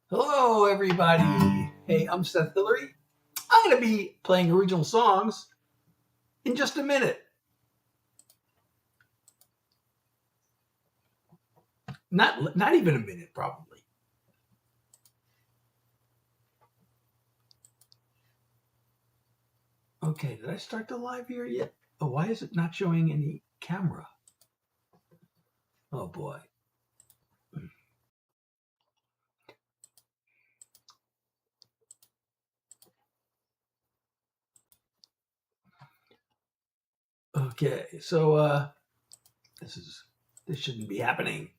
Hello, everybody. Hey, I'm Seth Hillary. I'm going to be playing original songs in just a minute. Not even a minute, probably. Okay, did I start the live here yet? Oh, why is it not showing any camera? Oh, boy. Okay, so this shouldn't be happening.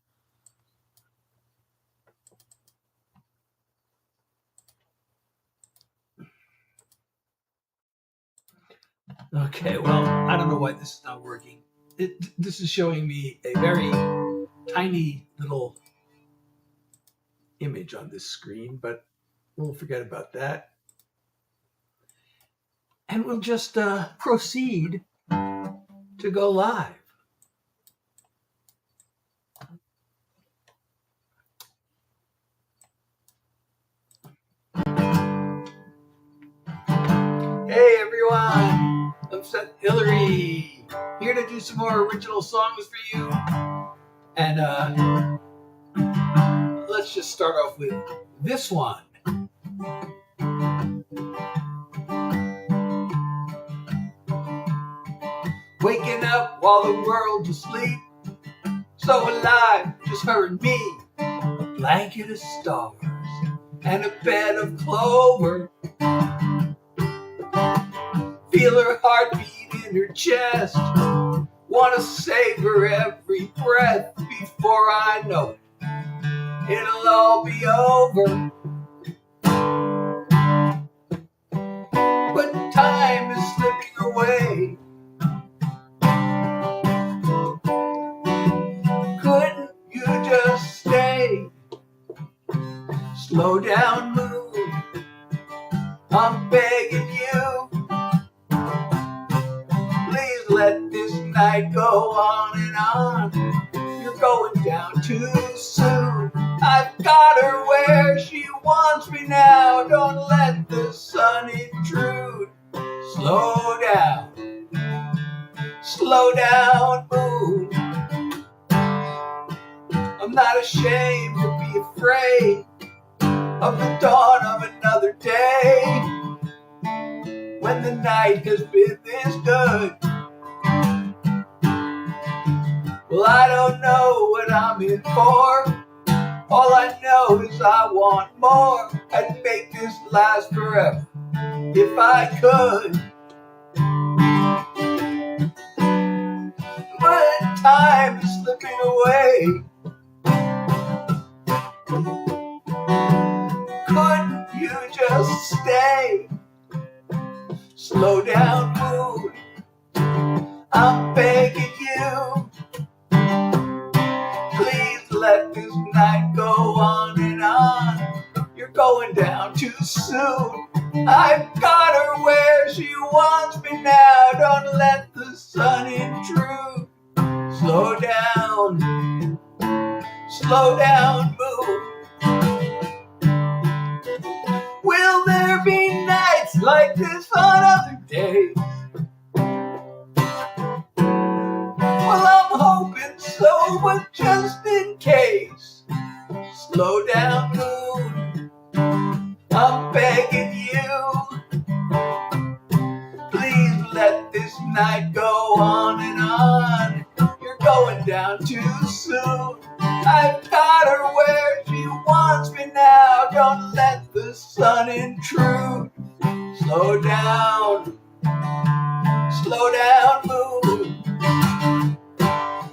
Okay, well, I don't know why this is not working. This is showing me a very tiny little image on this screen, but we'll forget about that. And we'll just proceed to go live. Hey everyone, I'm Seth Hillary, here to do some more original songs for you. And let's just start off with this one. Waking up while the world's asleep, so alive, just her and me. A blanket of stars and a bed of clover. Feel her heartbeat in her chest. Wanna savor every breath before I know it. It'll all be over. But time is slipping away. Couldn't you just stay? Slow down, moon. I'm begging you. Please let this night go on and on. You're going down too soon. I've got her where she wants me now. Don't let the sun intrude. Slow down, moon. I'm not ashamed to be afraid of the dawn of another day, when the night has been this good. Well, I don't know what I'm in for. All I know is I want more. I'd make this last forever if I could. But time is slipping away. Couldn't you just stay? Slow down, moon. I'm begging you. Please let this night go on and on. You're going down too soon. I've got her where she wants me now. Don't let the sun intrude. Slow down, moon. Will there be nights like this on other days? Well, I'm hoping so, but just in case. Slow down, moon. I'm begging you. Please let this night go on and on. You're going down too soon. I've got her where she wants me now. Don't let the sun intrude. Slow down, moon.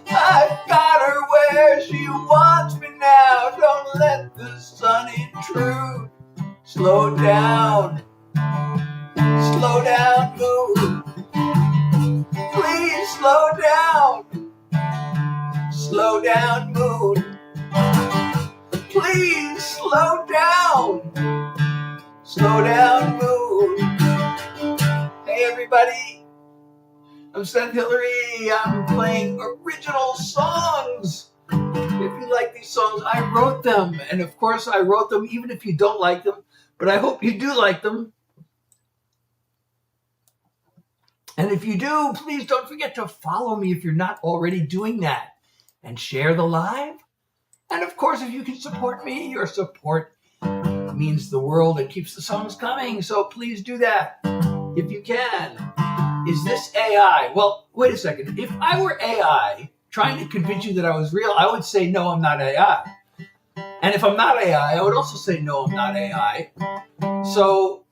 I've got her where she wants me now. Don't let the sun intrude. Slow down, moon. Please slow down, moon. Please slow down, moon. Hey everybody, I'm Seth Hillary. I'm playing original songs. If you like these songs. I wrote them. And of course, I wrote them even if you don't like them. But I hope you do like them. And if you do, please don't forget to follow me if you're not already doing that. And share the live. And of course, if you can support me, your support means the world and keeps the songs coming. So please do that if you can. Is this AI? Well, wait a second. If I were AI trying to convince you that I was real, I would say, no, I'm not AI. And if I'm not AI, I would also say, no, I'm not AI. So,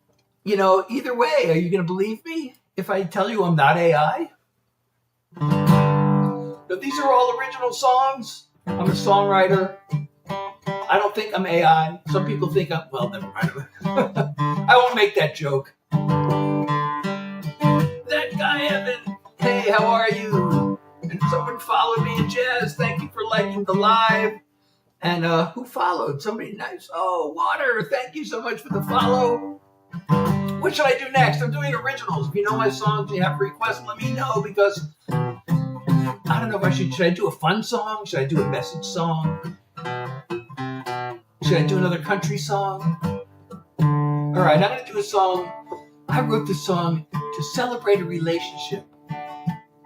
either way, are you going to believe me if I tell you I'm not AI? But these are all original songs. I'm a songwriter. I don't think I'm AI. Some people think well, never mind. I won't make that joke. That guy, Evan. Hey, how are you? And someone followed me in Jazz. Thank you for liking the live. And who followed? Somebody nice. Oh, Water. Thank you so much for the follow. What should I do next? I'm doing originals. If you know my songs and you have requests, let me know, because I don't know if should I do a fun song? Should I do a message song? Should I do another country song? All right, I'm going to do a song. I wrote this song to celebrate a relationship.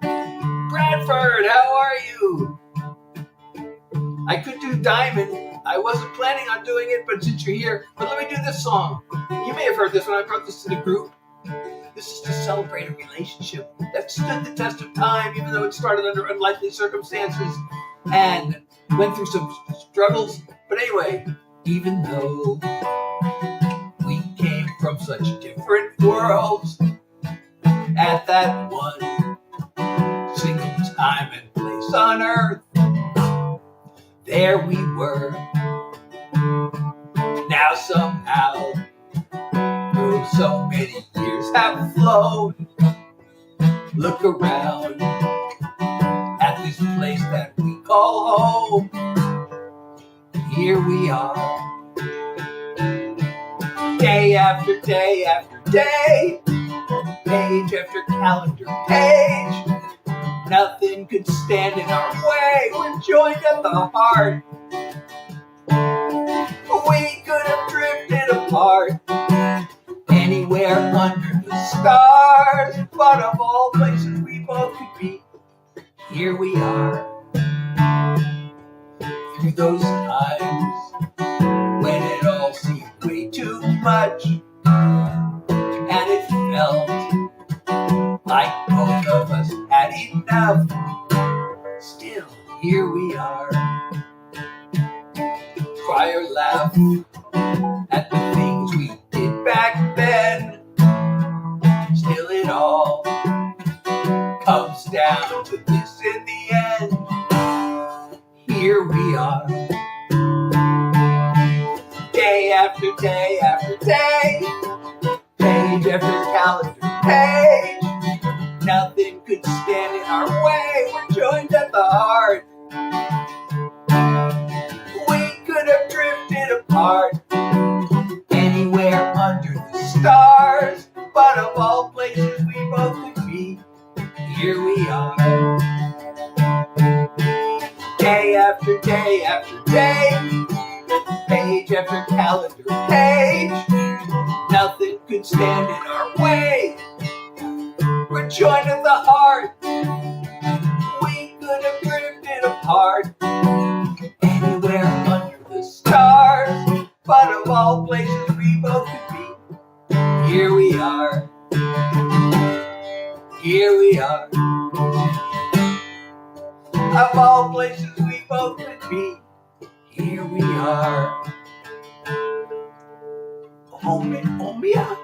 Bradford, how are you? I could do Diamond. I wasn't planning on doing it, but since you're here, but let me do this song. You may have heard this when I brought this to the group. This is to celebrate a relationship that stood the test of time, even though it started under unlikely circumstances and went through some struggles. But anyway, even though we came from such different worlds at that one single time and place on earth, there we were. Now somehow, through so many years have flown, look around at this place that we call home. Here we are, day after day after day, page after calendar page. Nothing could stand in our way. We're joined at the heart. We could have drifted apart anywhere under the stars, but of all places we both could be, here we are. Through those times when it all seemed way too much, and it felt like both of us had enough, still here we are. Cry or laugh at the things we did back then, still it all comes down to this in the end. Here we are, day after day after day, page after calendar page. Nothing could stand in our way. We're joined at the heart. We could have drifted apart anywhere under the stars, but of all places we both could be, here we are. Day after day after day, page after calendar page. Nothing could stand in our way. We're joined at the heart. We could have drifted apart anywhere under the stars, but of all places we both could be, here we are. Here we are. Of all places we both could be, here we are. Omia?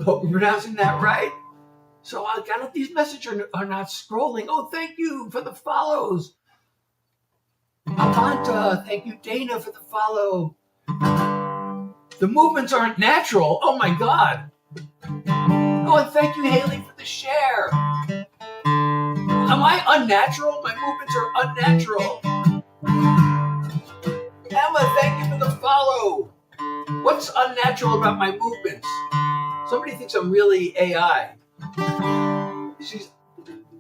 Hope I'm pronouncing that right. So I got these messages are not scrolling. Oh, thank you for the follows. Avanta, thank you, Dana, for the follow. The movements aren't natural. Oh my God. Oh, and thank you, Haley, for the share. Am I unnatural? My movements are unnatural. Emma, thank you for the follow. What's unnatural about my movements? Somebody thinks I'm really AI. She's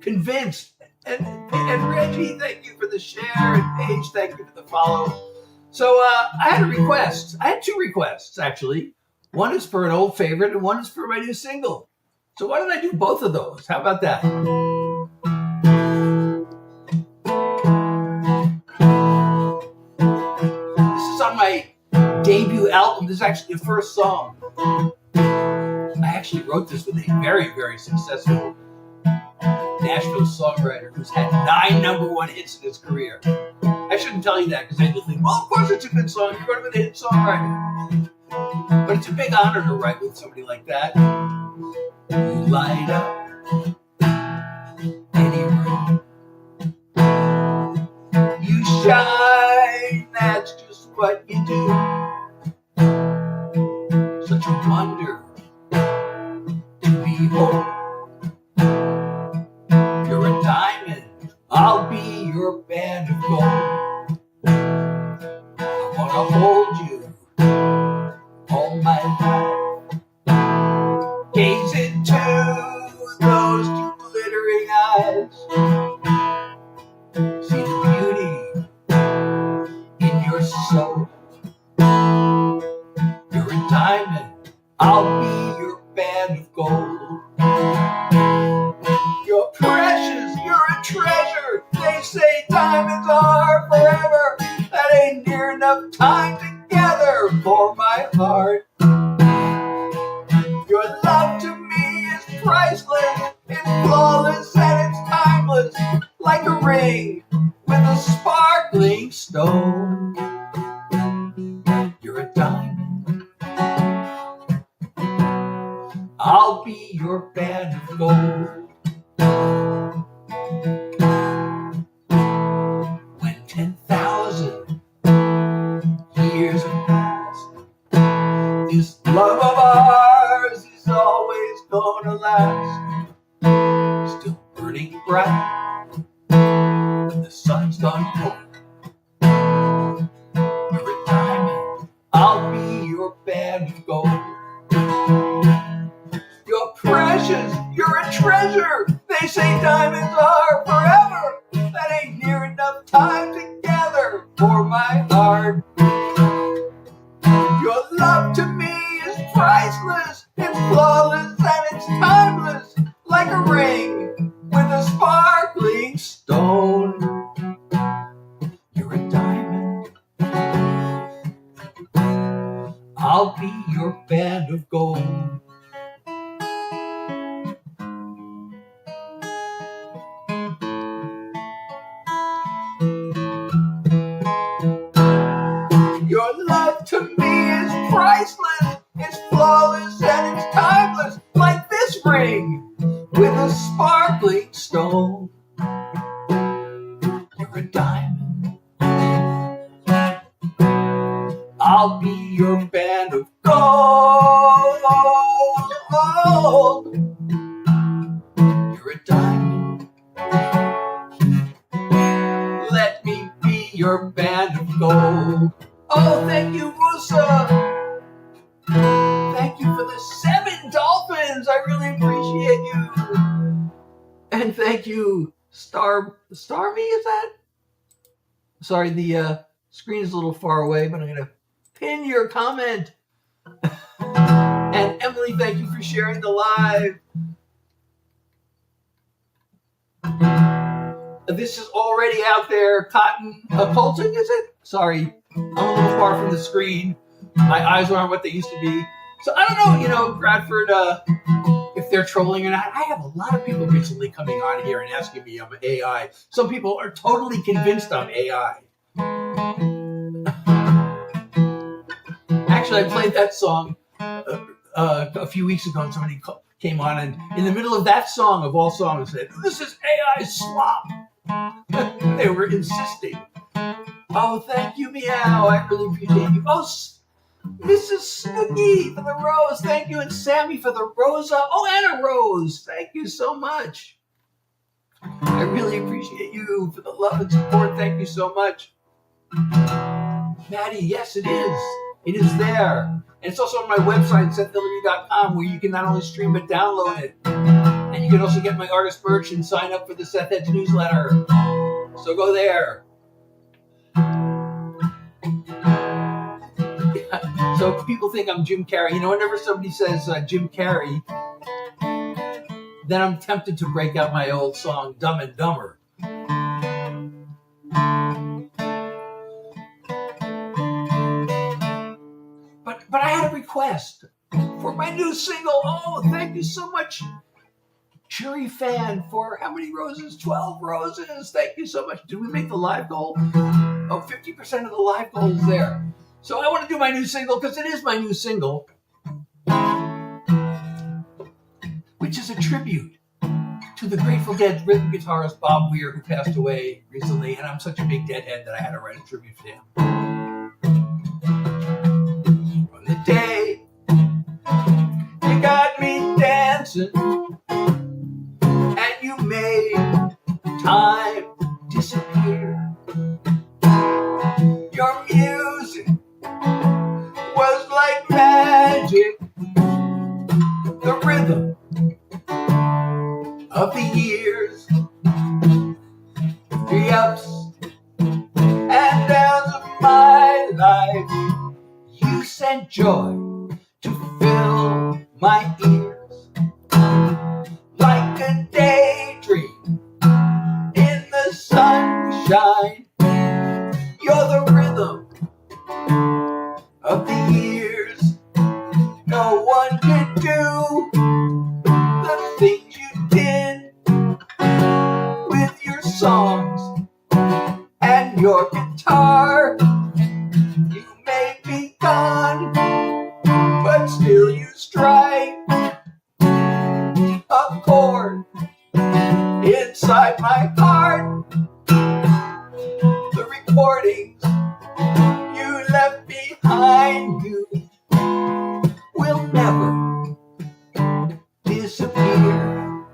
convinced. And Reggie, thank you for the share. And Paige, thank you for the follow. So I had a request. I had two requests, actually. One is for an old favorite and one is for my new single. So why don't I do both of those? How about that? This is on my debut album. This is actually the first song. I actually wrote this with a very, very successful Nashville songwriter who's had 9 #1 hits in his career. I shouldn't tell you that because then you'll think, well, of course it's a good song. You're going with a hit songwriter. But it's a big honor to write with somebody like that. You light up any room. You shine, that's just what you do. Such a wonder to behold. You're a diamond, I'll be your band of gold. I wanna hold you all my life. Gaze into those two glittering eyes. See the beauty in your soul. You're a diamond, I'll be your band of gold. You're precious, you're a treasure. They say diamonds are forever. That ain't near enough time together for my heart. Your love to me is priceless. It's flawless and it's timeless. Like a ring with a sparkling stone. You're a diamond, I'll be your band of gold. When 10,000 years have passed, this love of ours is always gonna last. Still burning bright when the sun's gone cold. You're a diamond, I'll be your band of gold. You're precious, you're a treasure. They say diamonds are forever. That ain't near enough time together for my heart. Your love to me is priceless. It's flawless and it's timeless. Like a ring with a sparkling stone. You're a diamond, I'll be your band of gold. Your love to me is priceless. It's flawless and it's timeless. Like this ring with a sparkling stone. You're a diamond, I'll be your band of gold. You're a diamond, let me be your band of gold. Oh, thank you, Musa. Thank you for the 7 dolphins. I really appreciate you. And thank you, Starmy, is that? Sorry, the screen is a little far away, but I'm going to pin your comment. And Emily, thank you for sharing the live. This is already out there. Cotton Colton, is it? Sorry, I'm a little far from the screen. My eyes aren't what they used to be. So I don't know, Bradford, if they're trolling or not. I have a lot of people recently coming on here and asking me I'm AI. Some people are totally convinced I'm AI. Actually, I played that song a few weeks ago and somebody came on and in the middle of that song, of all songs, said, "This is AI slop." They were insisting. Oh, thank you, Meow. I really appreciate you. Oh, Mrs. Snooky for the rose. Thank you. And Sammy for the Rosa. Oh, and a rose. Thank you so much. I really appreciate you for the love and support. Thank you so much. Maddie, yes, it is. It is there. And it's also on my website, SethHillary.com, where you can not only stream but download it. And you can also get my artist merch and sign up for the Seth Edge newsletter. So go there. So people think I'm Jim Carrey. You know, whenever somebody says Jim Carrey, then I'm tempted to break out my old song, Dumb and Dumber. But I had a request for my new single. Oh, thank you so much, Jury Fan, for how many roses? 12 roses. Thank you so much. Did we make the live goal? Oh, 50% of the live goal is there. So I want to do my new single because it is my new single, which is a tribute to the Grateful Dead rhythm guitarist Bob Weir, who passed away recently, and I'm such a big Deadhead that I had to write a tribute to him. From the day you got me dancing and you made time disappear, your music was like magic, the rhythm of the years, the ups and downs of my life. You sent joy to fill my ears, like a daydream in the sunshine. You're the rhythm of the years. No one could do the things you did with your songs and your guitar. You may be gone, but still you strike a chord inside my heart. The recordings you left behind you will never disappear.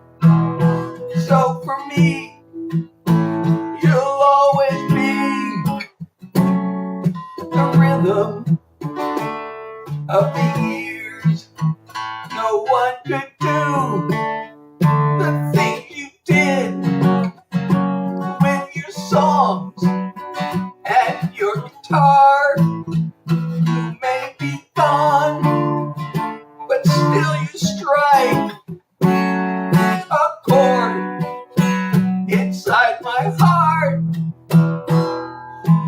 So for me, you'll always be the rhythm of the years. No one could do the things you did with your songs and your guitar. You may be gone, but still you strike a chord inside my heart.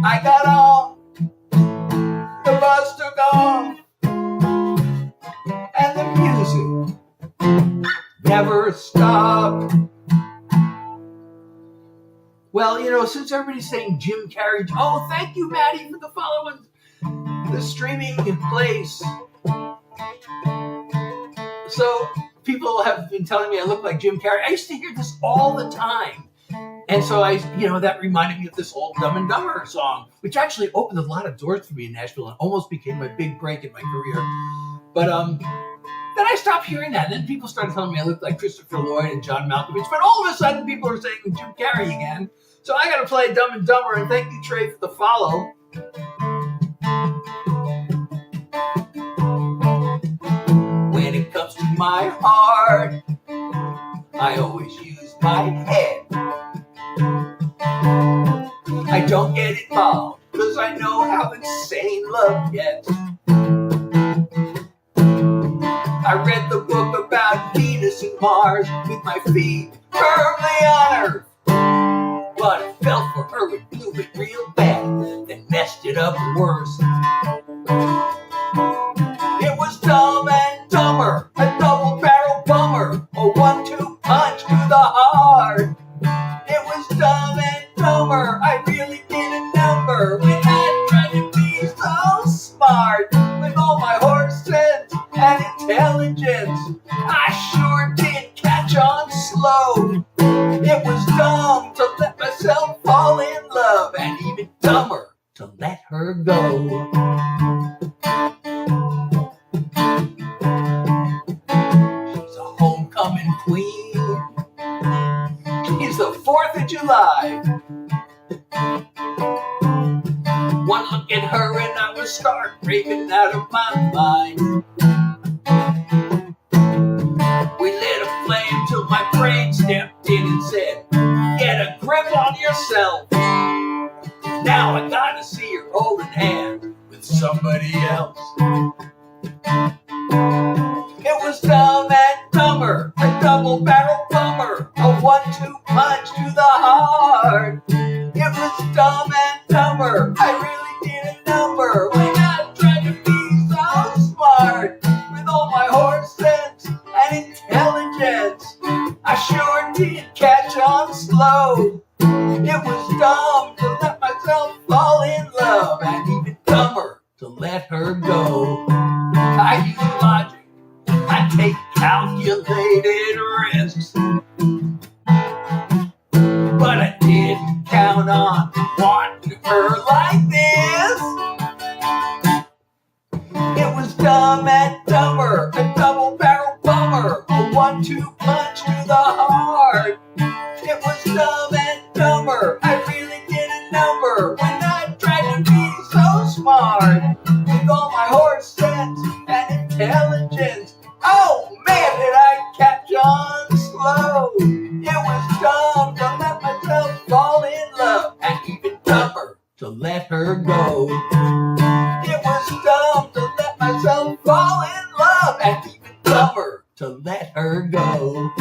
I got on, the bus took off, and the music never stopped. Well, you know, since everybody's saying Jim Carrey, oh, thank you, Maddie, for the follow and the streaming place. So people have been telling me I look like Jim Carrey. I used to hear this all the time. And so that reminded me of this old Dumb and Dumber song, which actually opened a lot of doors for me in Nashville and almost became my big break in my career. But then I stopped hearing that. And then people started telling me I looked like Christopher Lloyd and John Malkovich. But all of a sudden, people are saying Jim Carrey again. So I got to play Dumb and Dumber. And thank you, Trey, for the follow. When it comes to my heart, I always use my head. I don't get involved because I know how insane love gets. I read the book about Venus and Mars with my feet firmly on Earth. But I fell for her and blew it real bad, then messed it up worse. It was Dumb and Dumber, a double-barrel bummer, a 1-2 punch to the heart. It was Dumb and Dumber, I really did a number when I tried to be so smart. With all my horse sense and intelligence, I sure did catch on slow. It was dumb to let myself fall in love, and even dumber to let her go. She's a homecoming queen. She's the 4th of July. One look at her and I was stark raving out of my mind. We lit a flame till my myself. Now I gotta see her holding hands with somebody else. It was Dumb and Dumber, a double-barrel bummer, a 1-2 punch to the heart. It was Dumb and Dumber, I really did a number when I tried to be so smart. With all my horse sense and intelligence, I sure did catch on slow. It was dumb to let myself fall in love, and even dumber to let her go. I use logic, I take calculated risks, but I didn't count on wanting her like this. It was Dumb and Dumber, a double-barrel bummer, a 1-2 punch to the heart. It was Dumb and Dumber, I really did a number when I tried to be so smart. With all my horse sense and intelligence, oh man, did I catch on slow. It was dumb to let myself fall in love, and even dumber to let her go. It was dumb to let myself fall in love, and even dumber to let her go.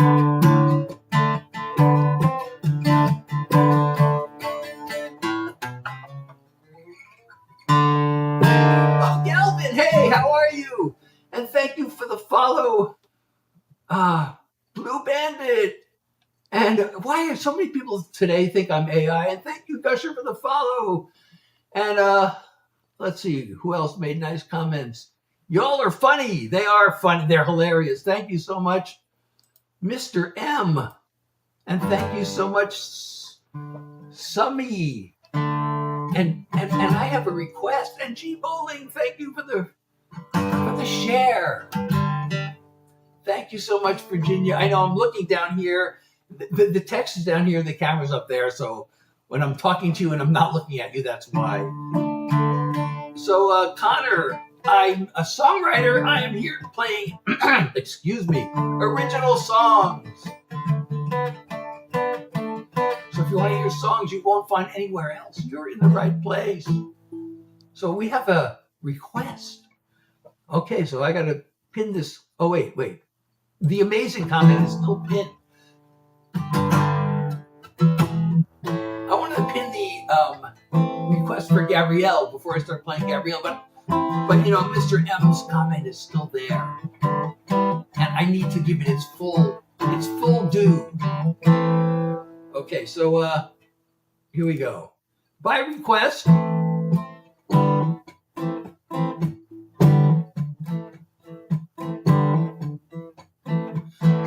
Oh, Galvin, hey, how are you? And thank you for the follow, Blue Bandit. And why are so many people today think I'm AI? And thank you, Gusher, for the follow. And let's see, who else made nice comments? Y'all are funny. They are funny. They're hilarious. Thank you so much, Mr. M. And thank you so much, Summy. And I have a request. And G Bowling, thank you for the share. Thank you so much, Virginia. I know I'm looking down here. The text is down here, the camera's up there. So when I'm talking to you and I'm not looking at you, that's why. So Connor, I'm a songwriter. I am here playing, excuse me, original songs. So if you want to hear songs you won't find anywhere else, you're in the right place. So we have a request. Okay, so I got to pin this. Oh, wait. The amazing comment is still pinned. I wanted to pin the request for Gabrielle before I start playing Gabrielle, but you know, Mr. M's comment is still there, and I need to give it its full due. Okay, so here we go. By request.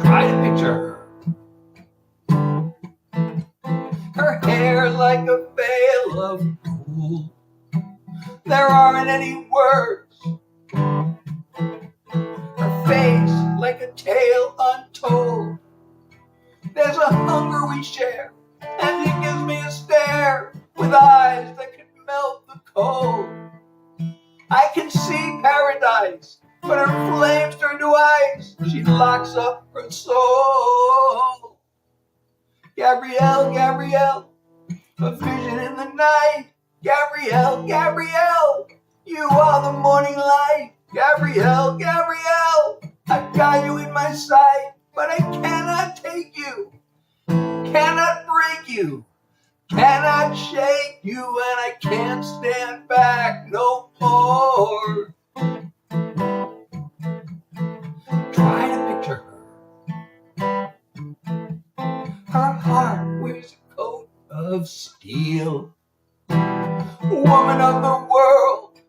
Try to picture her. Her hair like a veil of gold. There aren't any words. Her face like a tale untold. There's a hunger we share, and it gives me a stare with eyes that can melt the cold. I can see paradise, but her flames turn to ice. She locks up her soul. Gabrielle, Gabrielle, a vision in the night. Gabrielle, Gabrielle, you are the morning light. Gabrielle, Gabrielle, I've got you in my sight, but I cannot take you, cannot break you, cannot shake you, and I can't stand back no more. Try to picture her. Her heart wears a coat of steel. Woman of the world,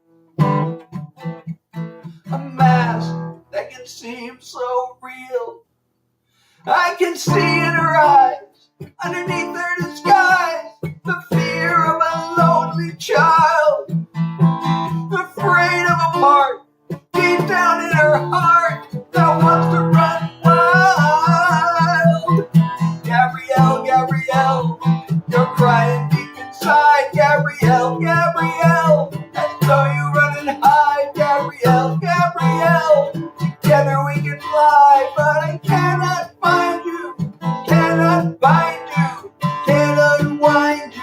a mask that can seem so real. I can see in her eyes, underneath her disguise, the fear of a lonely child, afraid of a part deep down in her heart that wants to run wild. Gabrielle, Gabrielle, you're crying deep inside. Gabrielle, Gabrielle, and so you run and hide. Gabrielle, Gabrielle, together we can fly, but I cannot find you, cannot bind you, can't unwind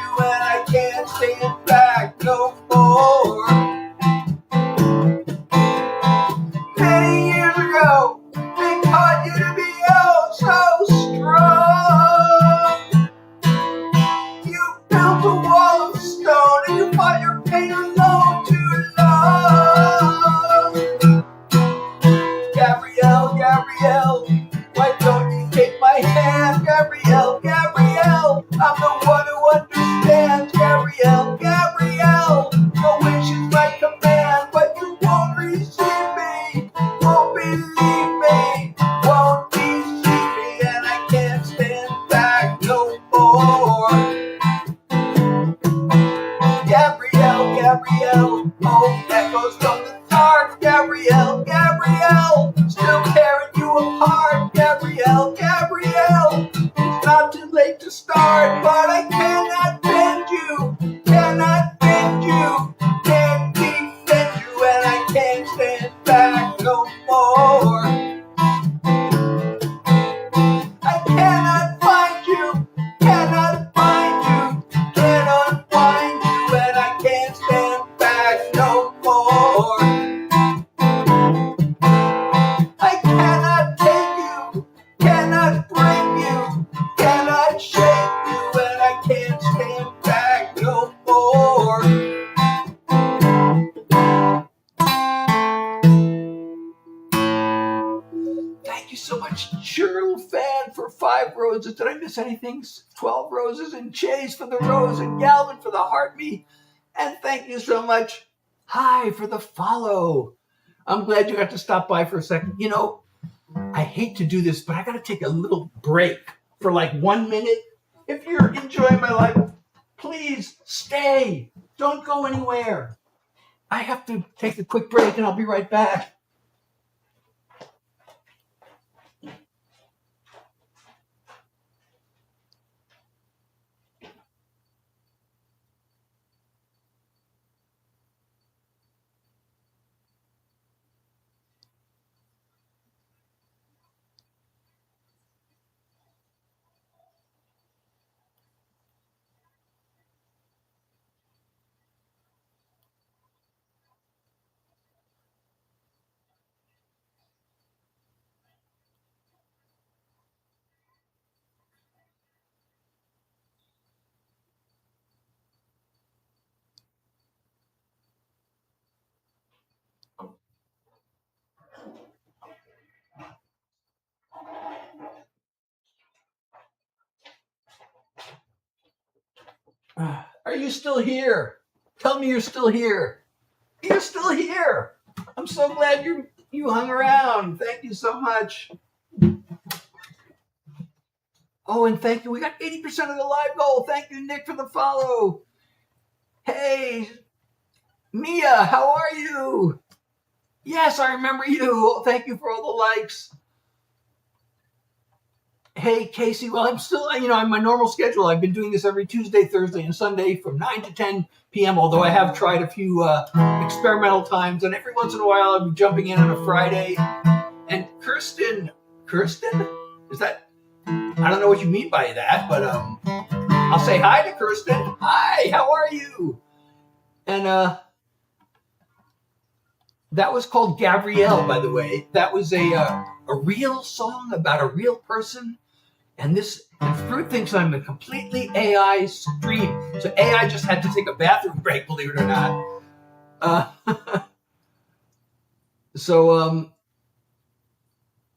Gabrielle, still tearing you apart. Gabrielle, Gabrielle, it's not too late to start, but I cannot bend you, cannot bend you, can't defend you, and I can't stand back no more. I cannot find you, cannot find you, can't unwind you, and I can't stand back no more. I cannot take you, cannot bring you, cannot shake you, and I can't stand back no more. Thank you so much, Cheryl Fan, for 5 roses. Did I miss anything? 12 roses, and Chase for the rose, and Galvin for the heart me. And thank you so much, Hi, for the follow. I'm glad you got to stop by for a second. You know, I hate to do this, but I got to take a little break for like 1 minute. If you're enjoying my life, please stay. Don't go anywhere. I have to take a quick break, and I'll be right back. Are you still here? Tell me you're still here. You're still here. I'm so glad you hung around. Thank you so much. Oh, and thank you. We got 80% of the live goal. Thank you, Nick, for the follow. Hey, Mia, how are you? Yes, I remember you. Thank you for all the likes. Hey, Casey, well, I'm still, I'm my normal schedule. I've been doing this every Tuesday, Thursday, and Sunday from 9 to 10 p.m., although I have tried a few experimental times, and every once in a while I'm jumping in on a Friday. And Kirsten, is that, I don't know what you mean by that, but I'll say hi to Kirsten. Hi, how are you? And that was called Gabrielle, by the way. That was a real song about a real person. And Fruit thinks I'm a completely AI stream. So AI just had to take a bathroom break, believe it or not.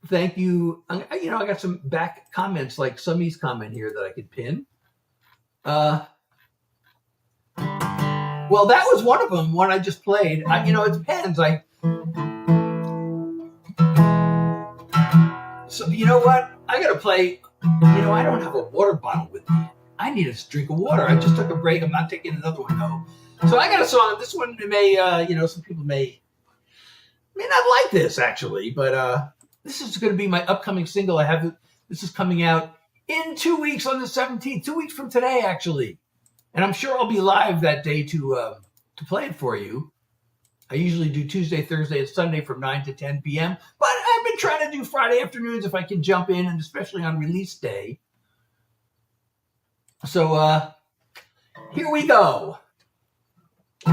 Thank you. I got some back comments like Summy's comment here that I could pin. Well, that was one of them, one I just played. It depends. So you know what? I got to play. I don't have a water bottle with me. I need a drink of water. I just took a break. I'm not taking another one, though. So I got a song. This one may, some people may not like this, actually. But this is going to be my upcoming single. This is coming out in 2 weeks on the 17th. 2 weeks from today, actually. And I'm sure I'll be live that day to play it for you. I usually do Tuesday, Thursday, and Sunday from 9 to 10 p.m. But I've been trying to do Friday afternoons if I can jump in, and especially on release day. So here we go. A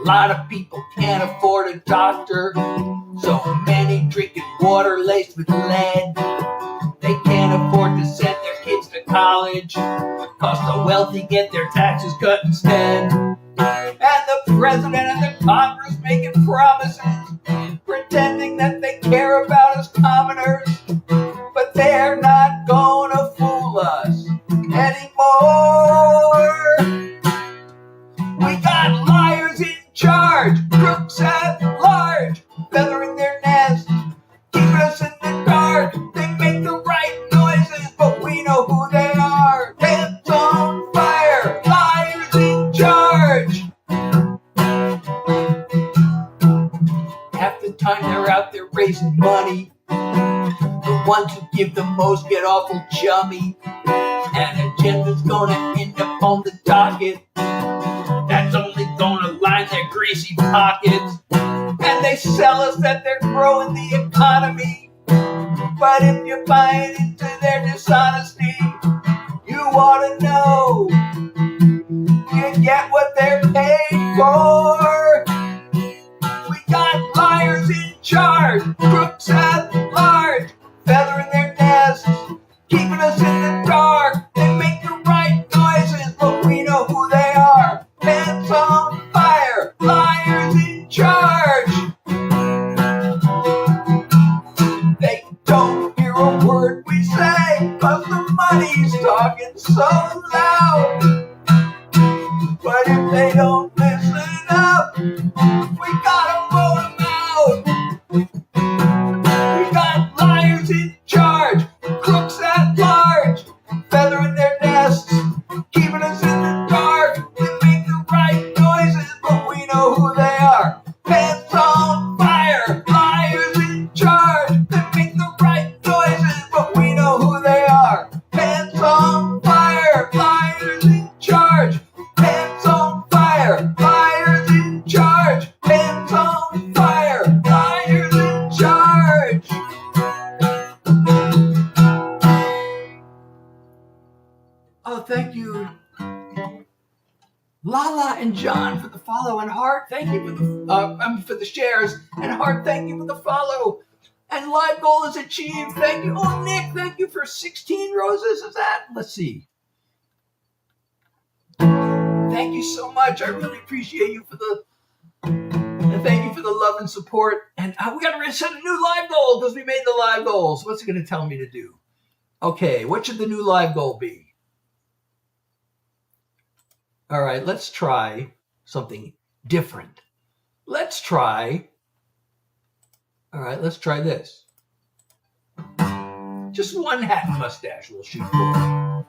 lot of people can't afford a doctor, so many drinking water laced with lead. They can't afford to send their kids to college, cause the wealthy get their taxes cut instead. And the president and the Congress making promises, pretending that they care about us commoners, but they're not gonna fool us anymore. We got liars in charge, crooks at large, feathering their nest, keeping us in the dark. They make the right noises, but we know who they are. Heads on fire, liars in charge. time they're out there raising money. The ones who give the most get awful chummy. An agenda's gonna end up on the docket. That's only gonna line their greasy pockets. And they sell us that they're growing the economy. But if you're buying into their dishonesty, you ought to know you get what they're paid for. We got liars in charge, crooks at large, feathering their nests, keeping us in the dark. They make the right noises, but we know who they are. Pants on fire, liars in charge. They don't hear a word we say, 'cause the money's talking so loud. But if they don't listen up, we gotta vote them out. We got liars in charge, crooks at large, feathering their nests, keeping us in the dark. They make the right noises, but we know who they are. Pants on fire, liars in charge. They make the right noises, but we know who they are. Pants on fire, liars in charge. Pants on fire, liars in charge. Pants on fire, liars in charge. Oh, thank you, Lala and John, for the follow, and Hart, thank you for the shares, and Hart, thank you for the follow. And live goal is achieved. Thank you. Oh, Nick, thank you for 16 roses. Is that? Let's see. Thank you so much. I really appreciate you and thank you for the love and support. And we got to set a new live goal because we made the live goals. What's it going to tell me to do? Okay, what should the new live goal be? All right, let's try something different. Let's try this. Just one hat and mustache we'll shoot for.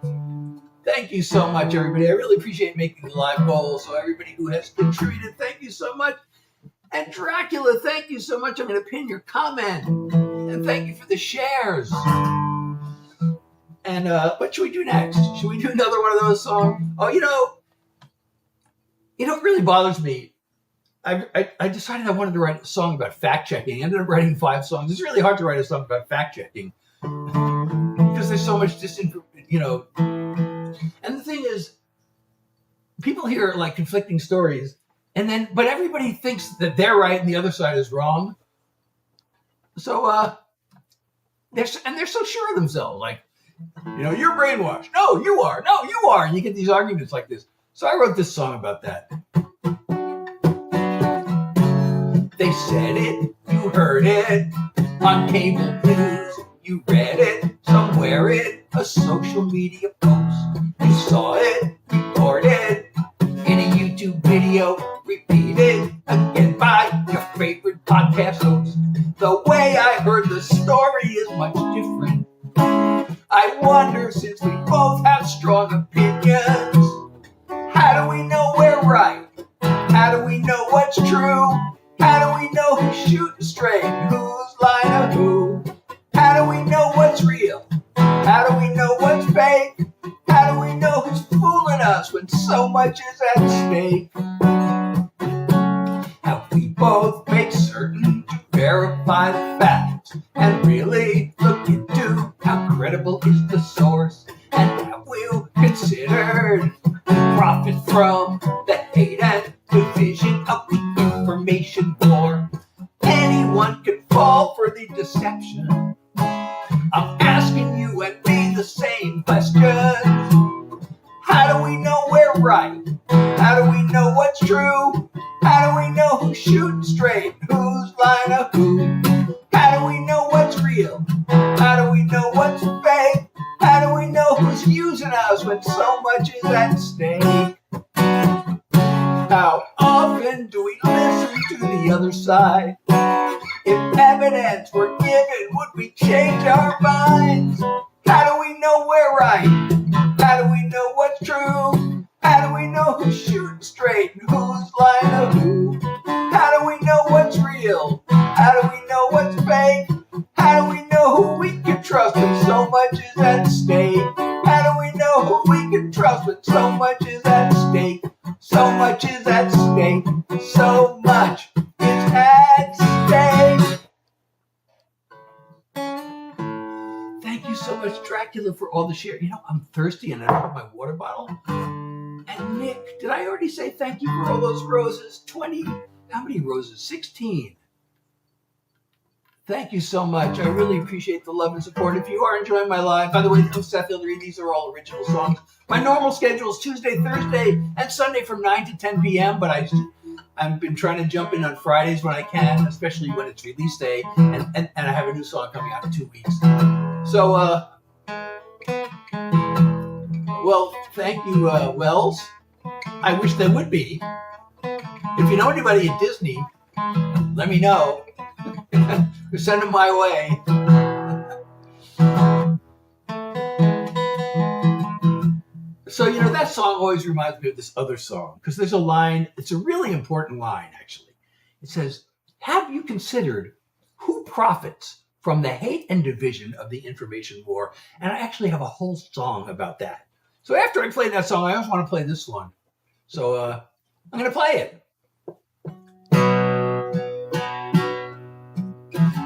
Thank you so much, everybody. I really appreciate making the live goal. So everybody who has contributed, thank you so much. And Dracula, thank you so much. I'm going to pin your comment. And thank you for the shares. And what should we do next? Should we do another one of those songs? Oh, you know what really bothers me? I decided I wanted to write a song about fact-checking. I ended up writing 5 songs. It's really hard to write a song about fact-checking because there's so much disinformation, And the thing is, people hear like conflicting stories, but everybody thinks that they're right and the other side is wrong. So they're so sure of themselves. Like, you're brainwashed. No, you are. No, you are. And you get these arguments like this. So I wrote this song about that. They said it, you heard it on cable news. You read it somewhere in a social media post. You saw it, recorded in a YouTube video, repeated again by your favorite podcast host. The way I heard the story is much different. I wonder, since we both have strong opinions, how do we know we're right? How do we know what's true? How do we know who's shooting straight and who's lying to who? How do we know what's real? How do we know what's fake? How do we know who's fooling us when so much is at stake? How we both make certain to verify the facts and really look into how credible is the source, and how we'll consider profit from the hate and division of the information war. Anyone can fall for the deception. I'm asking you and me the same questions. How do we know we're right? How do we know what's true? How do we know who's shooting straight and who's lying to who? How do we know what's real? How do we know what's fake? How do we know who's using us when so much is at stake? How often do we listen to the other side? If evidence were given, would we change our minds? How do we know we're right? How do we know what's true? How do we know who's shooting straight and who's lying to who? How do we know what's real? How do we stake. So much is at stake. Thank you so much, Dracula, for all the share. You know, I'm thirsty and I don't have my water bottle. And Nick, did I already say thank you for all those roses? 20, how many roses? 16. Thank you so much. I really appreciate the love and support. If you are enjoying my live, by the way, I'm Seth Hillary. These are all original songs. My normal schedule is Tuesday, Thursday, and Sunday from 9 to 10 p.m., but I've been trying to jump in on Fridays when I can, especially when it's release day, and I have a new song coming out in 2 weeks. So, well, thank you, Wells. I wish there would be. If you know anybody at Disney, let me know. Send them my way. So, you know, that song always reminds me of this other song, because there's a line, it's a really important line, actually. It says, have you considered who profits from the hate and division of the information war? And I actually have a whole song about that. So after I play that song, I also want to play this one. So I'm going to play it.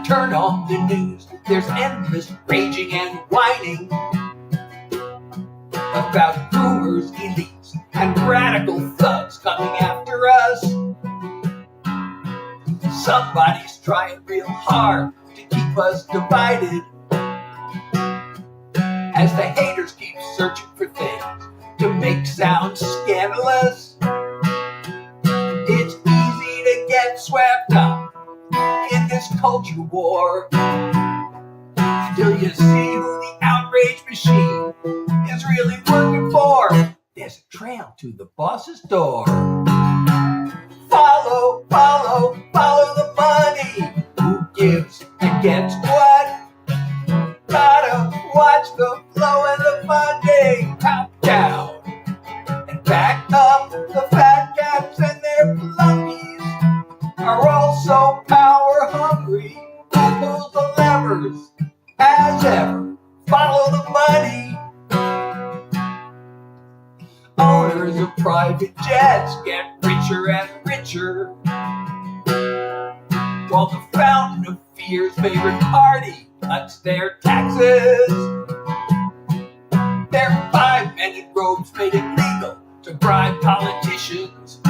Turn on the news, there's endless raging and whining about boomers, elites, and radical thugs coming after us. Somebody's trying real hard to keep us divided as the haters keep searching for things to make sound scandalous. It's easy to get swept up in this culture war till you see who the outrage machine is really working for. There's a trail to the boss's door. Follow, follow, follow the money. Who gives and gets what? Gotta watch the flow of the money. Countdown and back up. The fat cats and their flunkies are also power hungry. Who pulls the levers as ever? Follow the money. Owners of private jets get richer and richer, while the fountain of fear's favorite party cuts their taxes. Their 5-minute robes made it legal to bribe politicians,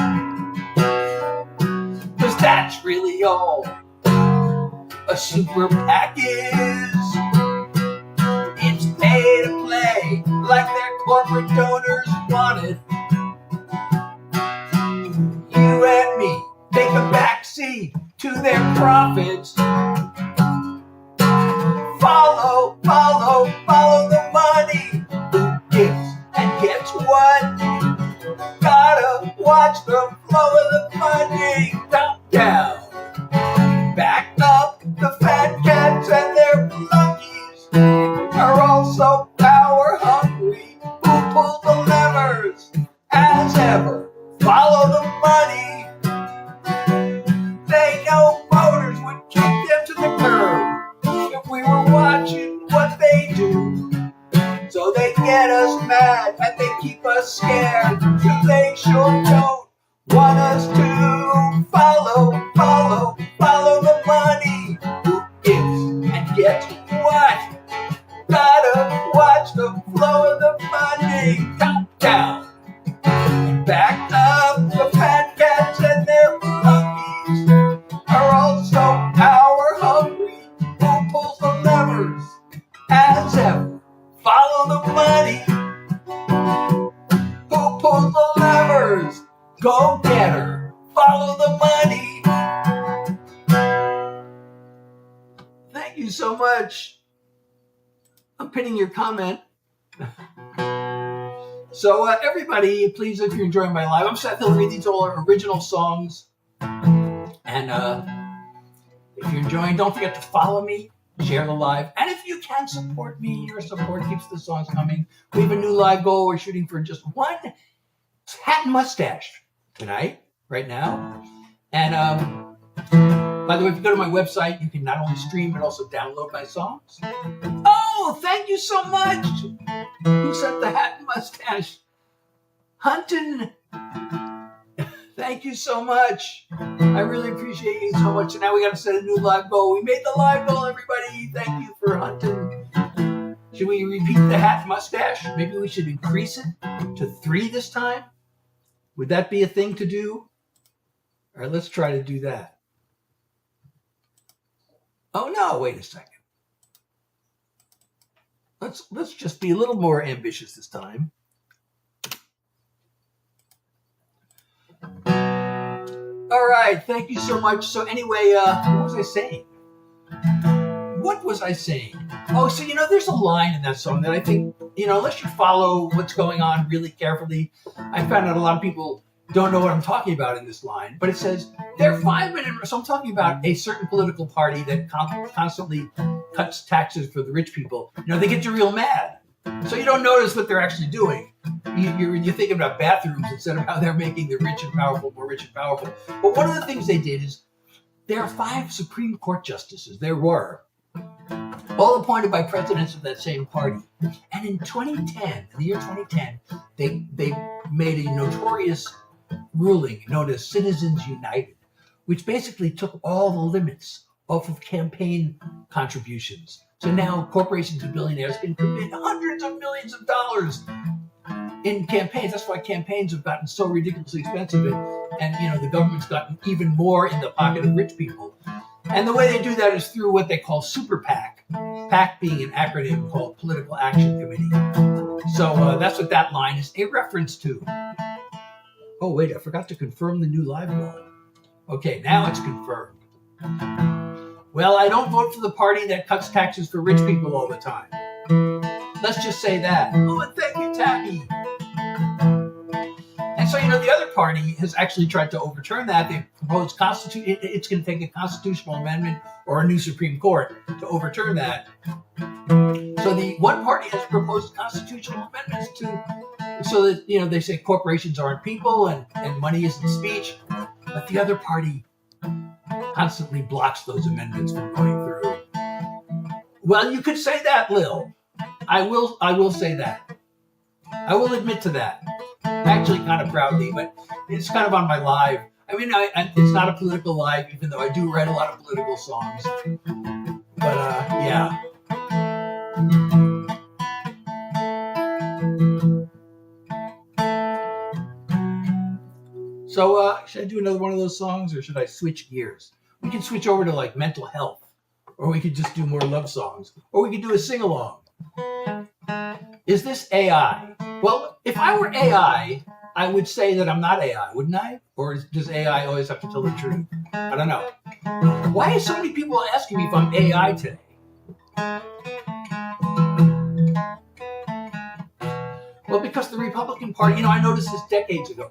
'cause that's really all a super PAC is. It's pay to play like their corporate donors wanted. You and me take a backseat to their profits. Follow, follow, follow the money. Who gives and gets what? Gotta watch the flow of the money. Top down, back up. The fat cats and their flunkies are also power hungry. Who pulls the levers as ever? Follow the money. They know voters would kick them to the curb if we were watching what they do. So they get us mad and they keep us scared, 'cause they sure don't want us to. Follow, follow, follow the money. Who gives and gets what? Gotta watch the flow of the money. Top down and back up. The fat cats and their flunkies are also power hungry. Who pulls the levers as ever? Follow the money. Who pulls the levers? Go get her. Follow the money. Thank you so much. I'm pinning your comment. So everybody, please, if you're enjoying my live, I'm Seth Hillary. These all are original songs. And if you're enjoying, don't forget to follow me, share the live. And if you can support me, your support keeps the songs coming. We have a new live goal. We're shooting for just one hat and mustache tonight, right now. And by the way, if you go to my website, you can not only stream, but also download my songs. Oh, thank you so much. Who sent the hat and mustache? Huntin. thank you so much. I really appreciate you so much. And now we got to set a new live goal. We made the live goal, everybody. Thank you for hunting. Should we repeat the hat mustache? Maybe we should increase it to 3 this time. Would that be a thing to do? All right, let's try to do that. Oh no, wait a second. Let's just be a little more ambitious this time. All right, thank you so much. So anyway, what was I saying? What was I saying? Oh, so, there's a line in that song that I think, unless you follow what's going on really carefully, I found out a lot of people don't know what I'm talking about in this line. But it says, they're 5 minutes. So I'm talking about a certain political party that constantly cuts taxes for the rich people. They get you real mad. So you don't notice what they're actually doing. You're thinking about bathrooms instead of how they're making the rich and powerful more rich and powerful. But one of the things they did is there are 5 Supreme Court justices. There were. All appointed by presidents of that same party. And in 2010, in the year 2010, they made a notorious ruling known as Citizens United, which basically took all the limits off of campaign contributions. So now corporations and billionaires can commit hundreds of millions of dollars in campaigns. That's why campaigns have gotten so ridiculously expensive, and the government's gotten even more in the pocket of rich people. And the way they do that is through what they call Super PAC, PAC being an acronym called Political Action Committee. So that's what that line is a reference to. Oh, wait, I forgot to confirm the new live goal. Okay, now it's confirmed. Well, I don't vote for the party that cuts taxes for rich people all the time. Let's just say that. Oh, and thank you, Tabby. And so, the other party has actually tried to overturn that. They proposed it's going to take a constitutional amendment or a new Supreme Court to overturn that. So the one party has proposed constitutional amendments so that, they say corporations aren't people and money isn't speech. But the other party constantly blocks those amendments from going through. Well, you could say that, Lil. I will say that. I will admit to that. Actually, kind of proudly, but it's kind of on my live. I mean, it's not a political live, even though I do write a lot of political songs. But yeah. So should I do another one of those songs, or should I switch gears? We can switch over to like mental health, or we could just do more love songs, or we could do a sing-along. Is this AI? Well, if I were AI, I would say that I'm not AI, wouldn't I? Or does AI always have to tell the truth? I don't know. Why are so many people asking me if I'm AI today? Well, because the Republican Party, I noticed this decades ago.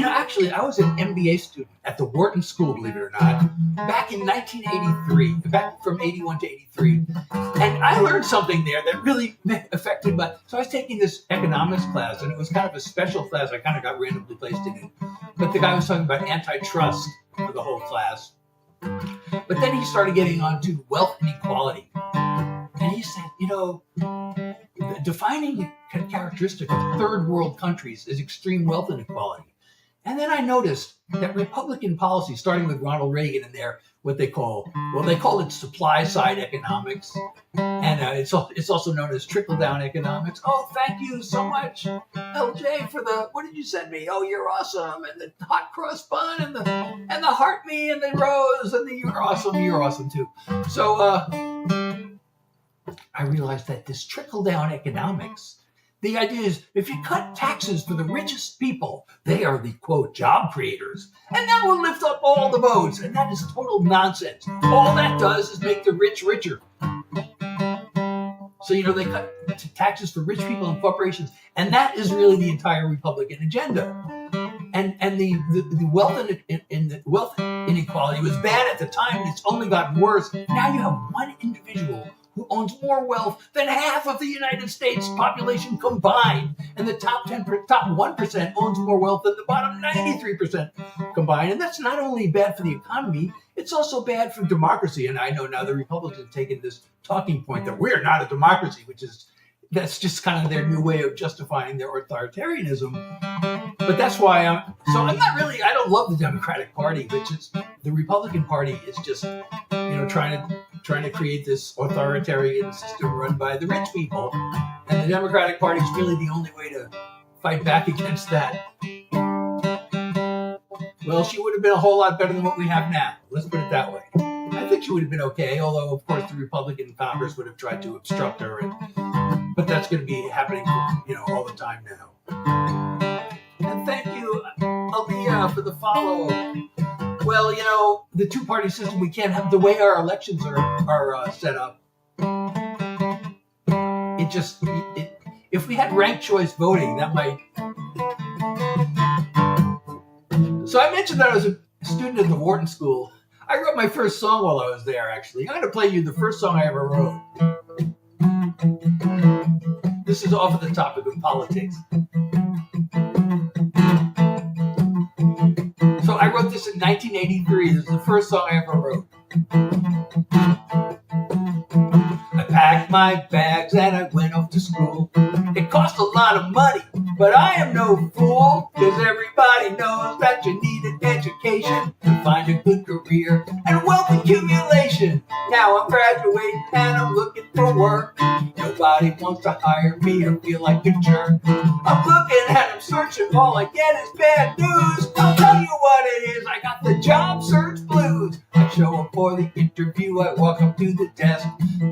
Actually, I was an MBA student at the Wharton School, believe it or not, back in 1983, back from 81 to 83. And I learned something there that really affected so I was taking this economics class, and it was kind of a special class. I kind of got randomly placed in it. But the guy was talking about antitrust for the whole class. But then he started getting onto wealth inequality. And he said, defining characteristic of third world countries is extreme wealth inequality. And then I noticed that Republican policy, starting with Ronald Reagan and what they call it supply side economics. And it's also known as trickle down economics. Oh, thank you so much, LJ, for what did you send me? Oh, you're awesome. And the hot cross bun and the heart me and the rose and the you're awesome too. So I realized that this trickle down economics, the idea is if you cut taxes for the richest people, they are the, quote, job creators. And that will lift up all the votes. And that is total nonsense. All that does is make the rich richer. So, they cut taxes for rich people and corporations. And that is really the entire Republican agenda. And the wealth inequality was bad at the time, and it's only gotten worse. Now you have one individual who owns more wealth than half of the United States population combined. And the top 1% owns more wealth than the bottom 93% combined. And that's not only bad for the economy, it's also bad for democracy. And I know now the Republicans have taken this talking point that we're not a democracy, which is that's just kind of their new way of justifying their authoritarianism. But that's why I'm not really, I don't love the Democratic Party, but just the Republican Party is just, trying to create this authoritarian system run by the rich people. And the Democratic Party is really the only way to fight back against that. Well, she would have been a whole lot better than what we have now. Let's put it that way. I think she would have been okay, although, of course, the Republican Congress would have tried to obstruct her. But that's going to be happening, all the time now. And thank you, Aaliyah, for the follow. Well, the two-party system, we can't have the way our elections are set up. If we had ranked choice voting, that might. So I mentioned that I was a student at the Wharton School. I wrote my first song while I was there, actually. I'm going to play you the first song I ever wrote. This is off of the topic of politics. So I wrote this in 1983. This is the first song I ever wrote. I packed my bags and I went off to school. It cost a lot of money, but I am no fool, because everybody knows that you need an education to find a good career and wealth accumulation. Now I'm graduating and I'm looking for work. Nobody wants to hire me or feel like a jerk. I'm looking and I'm searching, all I get is bad news. I'll tell you what it is, I got the job search blues. I show up for the interview, I walk up to the desk,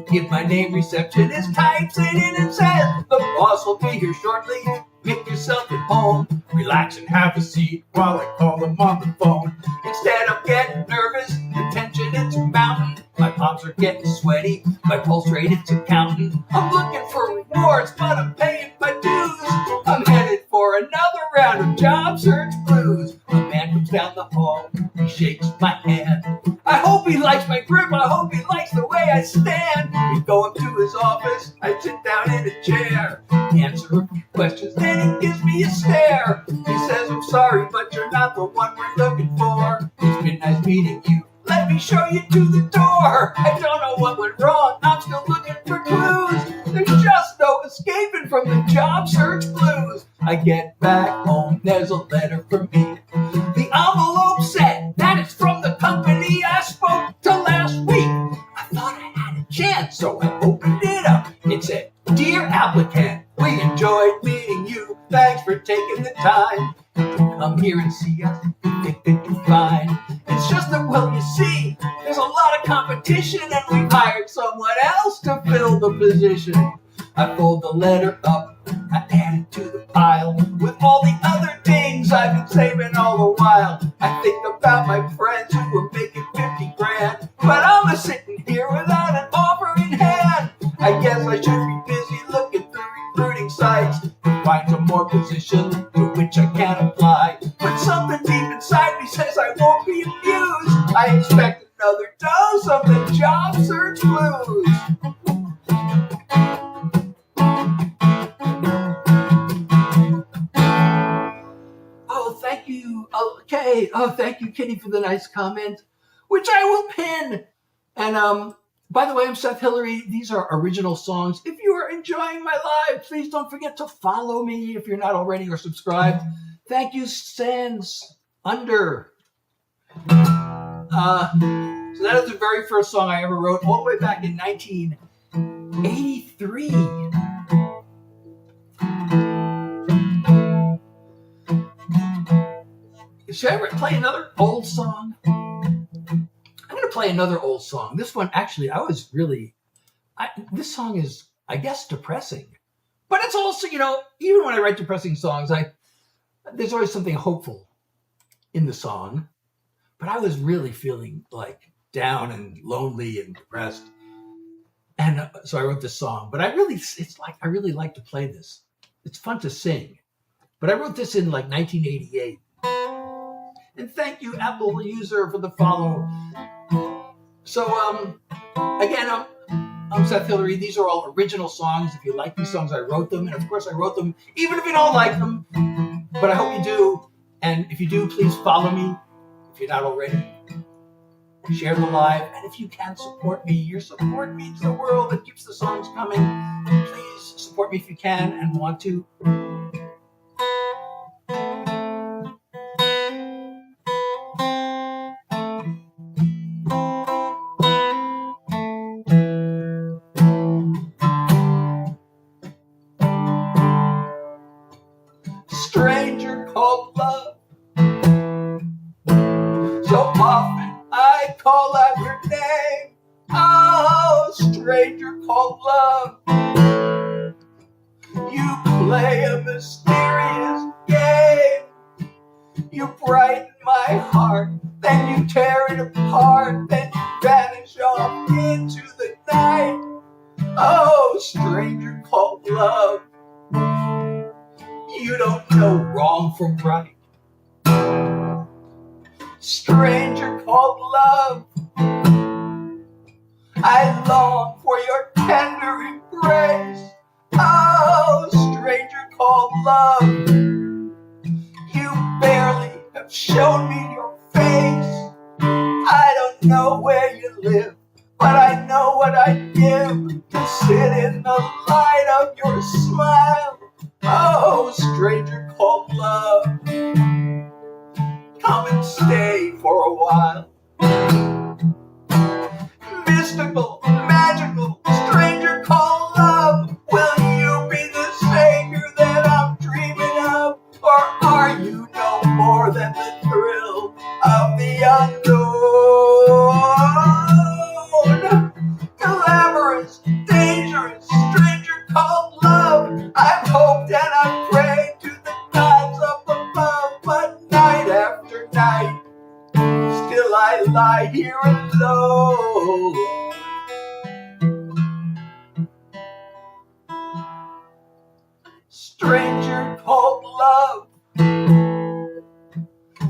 give my name, receptionist types it in and says, the boss will be here shortly, make yourself at home, relax and have a seat while I call them on the phone. Instead I'm getting nervous, the tension it's mounting, my palms are getting sweaty, my pulse rate it's counting. I'm looking for rewards, but I'm paying my dues. I'm headed for another round of job search blues. A man comes down the hall, he shakes my hand. I hope he likes my grip, I hope he likes the way I stand. We go up to his office, I sit down in a chair, answer a few questions, then he gives me a stare. He says, I'm sorry, but you're not the one we're looking for. It's been nice meeting you, let me show you to the door. I don't know what went wrong, I'm still looking for clues. There's just no escaping from the job search blues. I get back home, there's a letter for me. The envelope said that it's from the company I spoke to last week. I thought I had a chance, so I opened it up. It said, Dear applicant, we enjoyed meeting you. Thanks for taking the time to come here and see us. We think that you're fine. It's just that, well, you see, there's a lot of competition and we've hired someone else to fill the position. I fold the letter up, I add it to the pile with all the other things I've been saving all the while. I think about my friends who were making 50 grand, but I'm sitting here without an offer in hand. I guess I should be busy looking through recruiting sites to find some more positions to which I can apply. But something deep inside me says I won't be amused. I expect another dose of the job search blues. Okay. Oh, thank you, Kitty, for the nice comment, which I will pin. And by the way, I'm Seth Hillary. These are original songs. If you are enjoying my live, please don't forget to follow me if you're not already or subscribed. Thank you, Sans Under. So that is the very first song I ever wrote, all the way back in 1983. Should I play another old song? I'm going to play another old song. This one, actually, this song is, I guess, depressing. But it's also, even when I write depressing songs, there's always something hopeful in the song. But I was really feeling like down and lonely and depressed. And so I wrote this song. But I really like to play this. It's fun to sing. But I wrote this in like 1988. And thank you, Apple user, for the follow. So, again, I'm Seth Hillary. These are all original songs. If you like these songs, I wrote them. And, of course, I wrote them even if you don't like them. But I hope you do. And if you do, please follow me if you're not already. Share the live. And if you can support me, your support means the world. It keeps the songs coming. Please support me if you can and want to. Stranger called love. So often I call out your name. Oh, stranger called love. You play a mysterious game. You brighten my heart, then you tear it apart, then you vanish off into the night. Oh, stranger called love. You don't know wrong from right. Stranger called love. I long for your tender embrace. Oh, stranger called love. You barely have shown me your face. I don't know where you live, but I know what I'd give to sit in the light of your smile. Oh, stranger called love. Come and stay for a while. Mystical, magical, stranger called love. Will you be the savior that I'm dreaming of? Or are you no more than the thrill of the unknown? Glamorous, dangerous, stranger called love. I've hoped and I've prayed to the gods up above, but night after night, still I lie here alone. Stranger called love.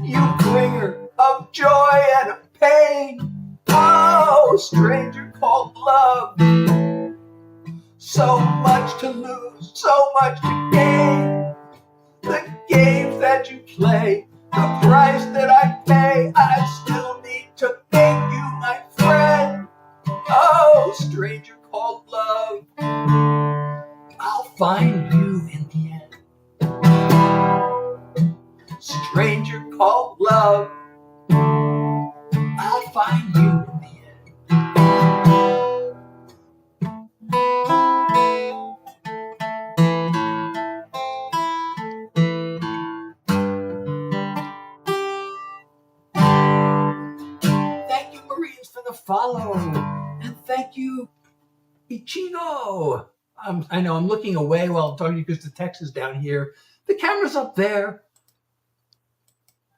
You bringer of joy and of pain. Oh, stranger called love. So much to lose, so much to gain. The games that you play, the price that I pay, I still need to make you my friend. Oh, stranger called love. I'll find you in the end. Stranger called love. I'll find you in the end. Thank you, Marines, for the follow. And thank you, Ichigo. I know I'm looking away while I'm talking to you because the text is down here. The camera's up there.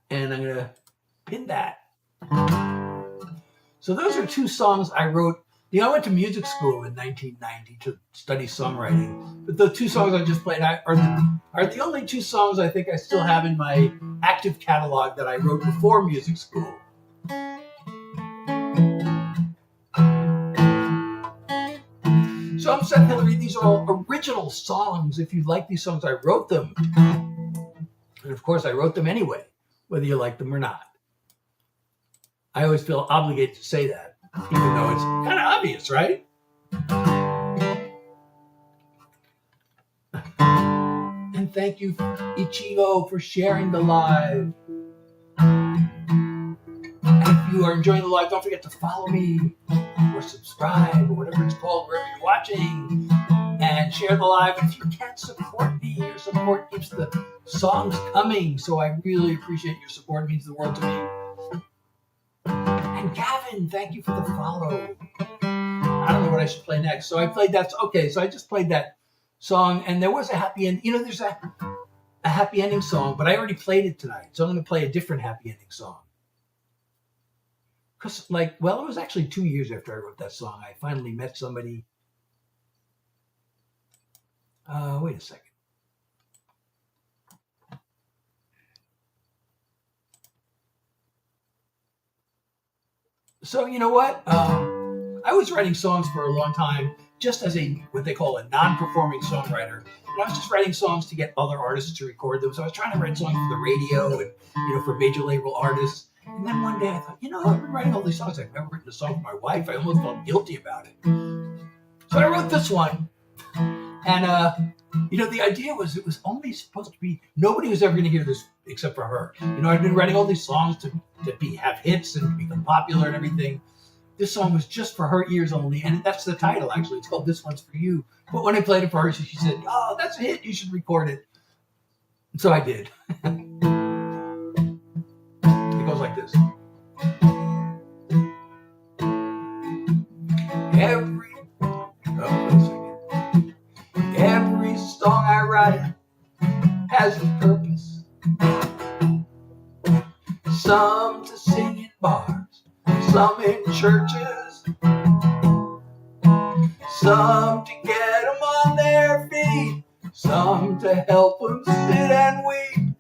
And I'm going to pin that. So those are two songs I wrote. I went to music school in 1990 to study songwriting. But the two songs I just played are the only two songs I think I still have in my active catalog that I wrote before music school. So I'm Seth Hillary. These are all original songs. If you like these songs, I wrote them. And of course, I wrote them anyway, whether you like them or not. I always feel obligated to say that, even though it's kind of obvious, right? And thank you, Ichigo, for sharing the live. And if you are enjoying the live, don't forget to follow me or subscribe or whatever it's called, wherever you're watching, and share the live. And if you can't support me, your support keeps the songs coming. So I really appreciate your support. It means the world to me. And Gavin, thank you for the follow. I don't know what I should play next. So I played that. Okay, so I just played that song, and there was a happy end. There's a happy ending song, but I already played it tonight. So I'm going to play a different happy ending song. Because, it was actually 2 years after I wrote that song. I finally met somebody. Wait a second. So you know what? I was writing songs for a long time, just as what they call a non-performing songwriter. And I was just writing songs to get other artists to record them. So I was trying to write songs for the radio and for major label artists. And then one day I thought, I've been writing all these songs. I've never written a song for my wife. I almost felt guilty about it. So I wrote this one And the idea was it was only supposed to be, nobody was ever going to hear this except for her. I'd been writing all these songs to have hits and become popular and everything. This song was just for her ears only, and that's the title, actually. It's called This One's For You. But when I played it for her, she said, "Oh, that's a hit. You should record it." And so I did. It goes like this. Every song I write has a purpose. Some to sing in bars, some in churches, some to get them on their feet, some to help them sit and weep,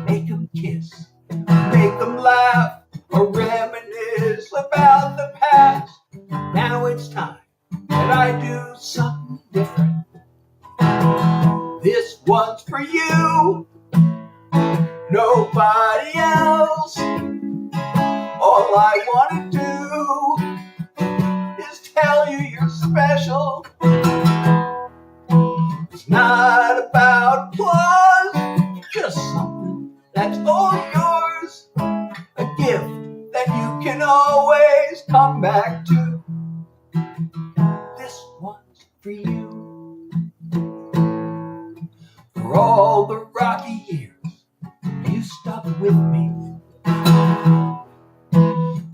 make them kiss, make them laugh, or reminisce about the past. Now it's time that I do something different. This one's for you, nobody else. All I want to do is tell you you're special. It's not about applause, just something that's all yours. A gift that you can always come back to. This one's for you. For all the rocky years you stuck with me.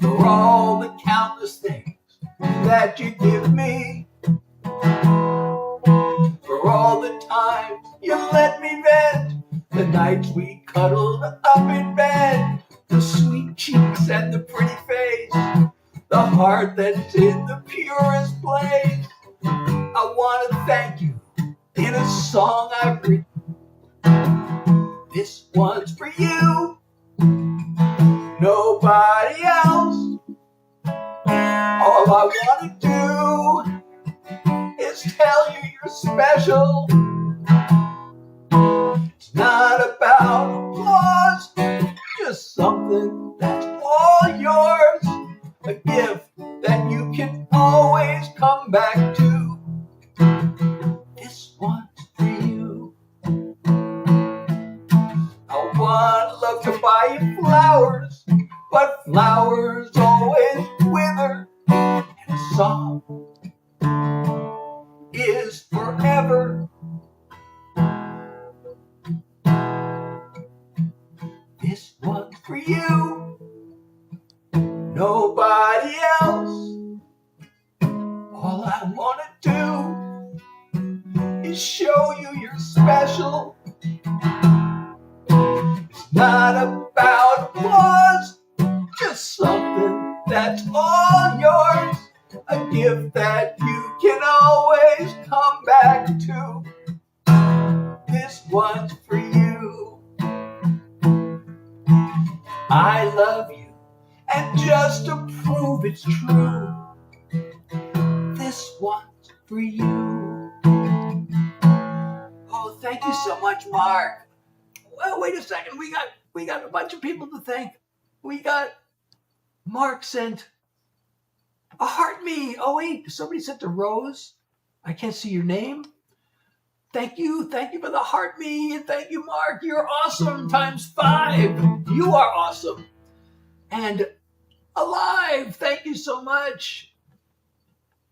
For all the countless things that you give me. For all the times you let me vent. The nights we cuddled up in bed. The sweet cheeks and the pretty face. The heart that's in the purest place. I want to thank you in a song I've written. This one's for you, nobody else. All I want to do is tell you you're special. It's not about applause, just something that's all yours. A gift that you can always come back to. This one's for you. I would love to buy you flowers, but flowers always wither. And a song is forever. This one's for you, nobody else. All I want to do is show you you're special. It's not about applause, just something that's all yours. A gift that you can always come back to. This one's for you. I love you, and just to prove it's true, this one's for you. Oh, thank you so much, Mark. Well, wait a second. We got a bunch of people to thank. We got Mark sent a heart me. Oh wait, somebody sent a rose. I can't see your name. Thank you for the heart me, and thank you, Mark. You're awesome ×5. You are awesome. And alive, thank you so much.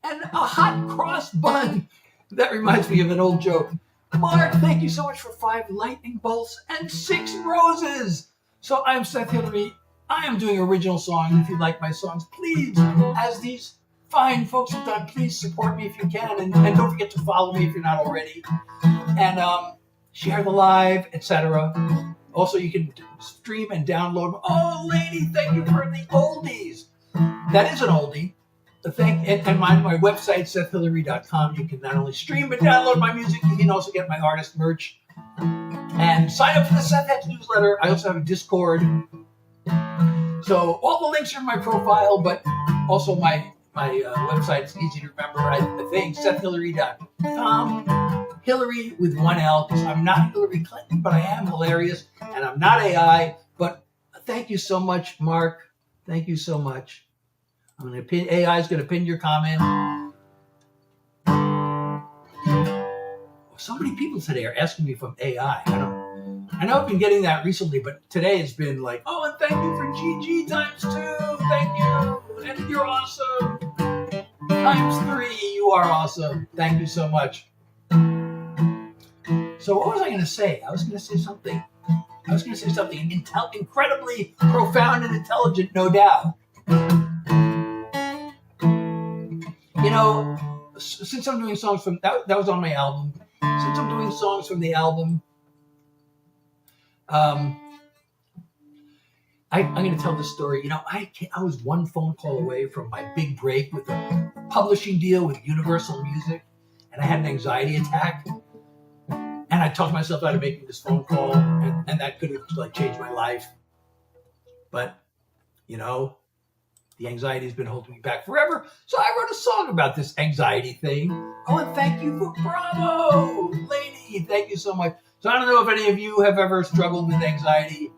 And a hot cross bun. That reminds me of an old joke. Mark, thank you so much for 5 lightning bolts and 6 roses. So I'm Seth Hillary. I am doing original songs. If you like my songs, please, as these fine folks have done, please support me if you can. And don't forget to follow me if you're not already. And share the live, etc. Also, you can stream and download. Oh, lady, thank you for the oldies. That is an oldie. And my website, SethHillary.com. You can not only stream but download my music. You can also get my artist merch. And sign up for the Seth Heads newsletter. I also have a Discord. So all the links are in my profile, but also my website is easy to remember. I think SethHillary.com. Hillary with 1 L, because I'm not Hillary Clinton, but I am hilarious, and I'm not AI. But thank you so much, Mark. Thank you so much. I'm going to pin. AI is going to pin your comment. so many people today are asking me if I'm AI. I know I've been getting that recently, but today has been like, oh, and thank you for GG ×2. Thank you. And you're awesome. ×3, you are awesome. Thank you so much. So what was I going to say? I was going to say something incredibly profound and intelligent, no doubt. You know, since I'm doing songs from that was on my album. Since I'm doing songs from the album, I'm going to tell this story. You know, I was one phone call away from my big break with a publishing deal with Universal Music, and I had an anxiety attack. And I talked myself out of making this phone call, and that could have like changed my life. But, you know, the anxiety has been holding me back forever. So I wrote a song about this anxiety thing. Oh, and thank you for Bravo, lady. Thank you so much. So I don't know if any of you have ever struggled with anxiety,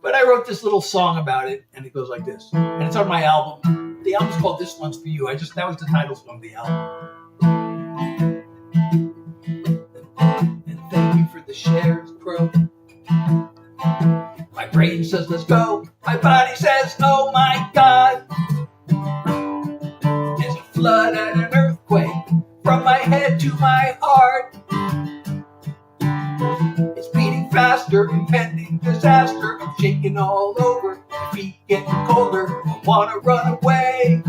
but I wrote this little song about it, and it goes like this. And it's on my album. The album's called This One's For You. That was the title song of the album. Thank you for the shares, Crow. My brain says, let's go. My body says, oh my God. There's a flood and an earthquake from my head to my heart. It's beating faster, impending disaster. I'm shaking all over, my feet getting colder. I wanna run away,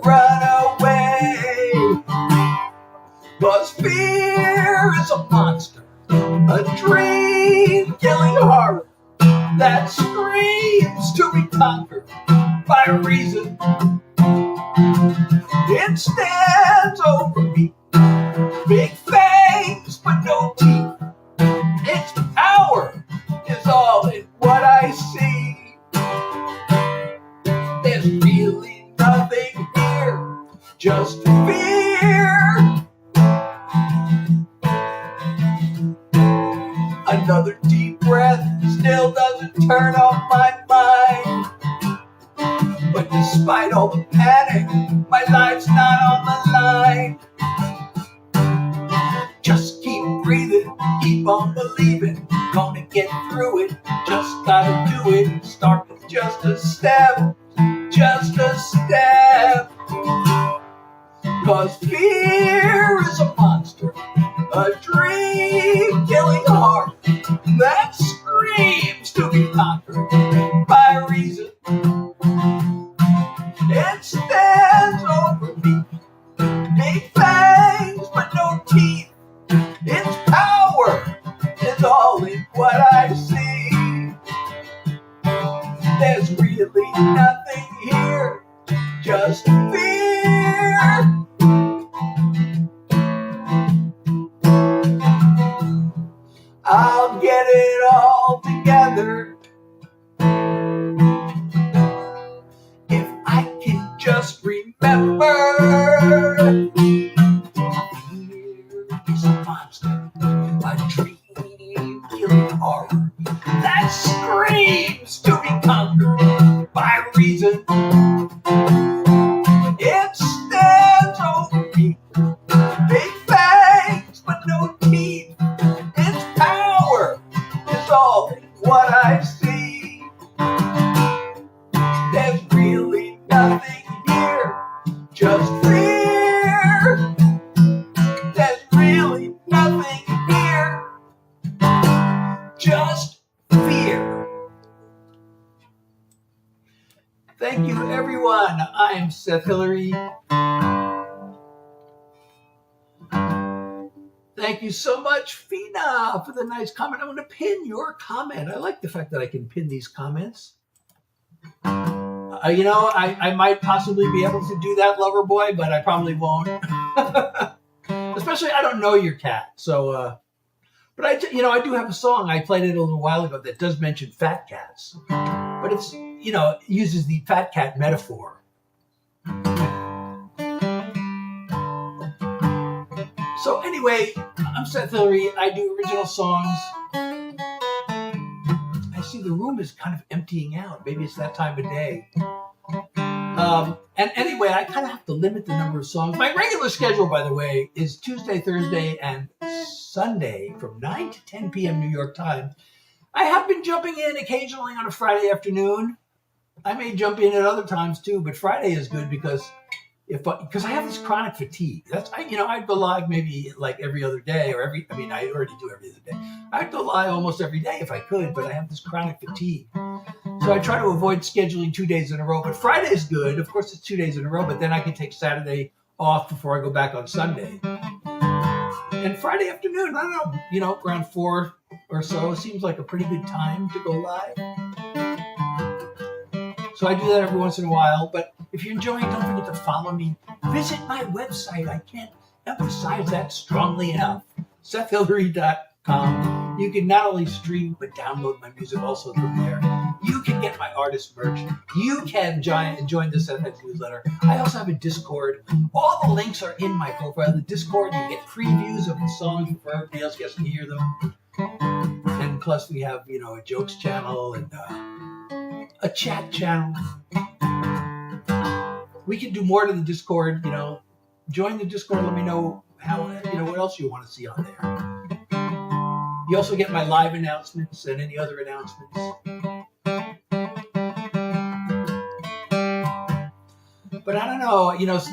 run away. 'Cause fear is a monster, a dream-killing horror that screams to be conquered by reason. It stands over me, big fangs but no teeth. Its power is all in what I see. There's really nothing here, just fear. Another deep breath still doesn't turn off my mind. But despite all the panic, my life's not on the line. Just keep breathing, keep on believing. Gonna get through it, just gotta do it. Start with just a step, just a step. 'Cause fear is a monster, a dream-killing heart that screams to be conquered by reason. It stands over me, big fangs but no teeth. Its power is all in what I see. There's really nothing here, just fear. I'll get it all together if I can just remember. Fear is a monster, a dream-killing horror that screams to be conquered by reason. It stands over me, big fangs but no teeth. Is all what I see. There's really nothing here, just fear. There's really nothing here, just fear. Thank you, everyone. I am Seth Hillary. Thank you so much, Fina, for the nice comment. I'm going to pin your comment. I like the fact that I can pin these comments. You know, I might possibly be able to do that, Loverboy, but I probably won't. Especially, I don't know your cat. So, but I do have a song. I played it a little while ago that does mention fat cats. But it's, you know, it uses the fat cat metaphor. So anyway, I'm Seth Hillary. I do original songs. I see the room is kind of emptying out. Maybe it's that time of day. And anyway, I kind of have to limit the number of songs. My regular schedule, by the way, is Tuesday, Thursday, and Sunday from 9 to 10 p.m. New York time. I have been jumping in occasionally on a Friday afternoon. I may jump in at other times too, but Friday is good because I have this chronic fatigue. I'd go live maybe like every other day I already do every other day. I'd go live almost every day if I could, but I have this chronic fatigue. So I try to avoid scheduling 2 days in a row, but Friday is good. Of course, it's 2 days in a row, but then I can take Saturday off before I go back on Sunday. And Friday afternoon, I don't know, around 4 or so, seems like a pretty good time to go live. So I do that every once in a while. But if you're enjoying, don't forget to follow me. Visit my website. I can't emphasize that strongly enough. SethHilary.com. You can not only stream, but download my music also from there. You can get my artist merch. You can join the Seth Heads newsletter. I also have a Discord. All the links are in my profile. The Discord, you get previews of the songs before everybody else gets to hear them. And plus we have, a jokes channel and a chat channel. We can do more to the Discord, Join the Discord. Let me know what else you want to see on there. You also get my live announcements and any other announcements. But I don't know, so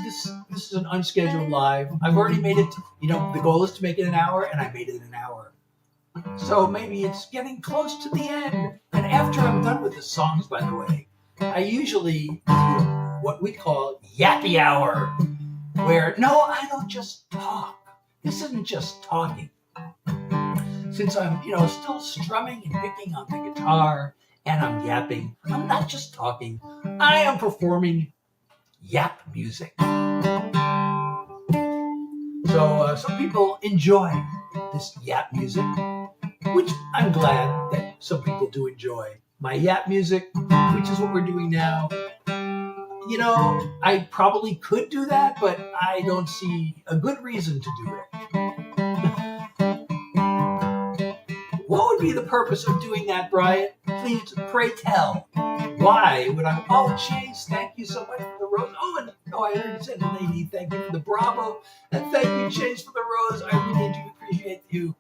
this is an unscheduled live. I've already made it, the goal is to make it an hour, and I made it an hour. So maybe it's getting close to the end. And after I'm done with the songs, by the way, I usually do what we call yappy hour, where, no, I don't just talk. This isn't just talking. Since I'm, still strumming and picking on the guitar, and I'm yapping, I'm not just talking. I am performing yap music. So some people enjoy this yap music, which I'm glad that some people do enjoy. My yap music, which is what we're doing now. I probably could do that, but I don't see a good reason to do it. What would be the purpose of doing that, Brian? Please, pray tell. Why would I? Oh, Chase, thank you so much for the rose. I already said, lady, thank you for the bravo. And thank you, Chase, for the rose. I really do appreciate you.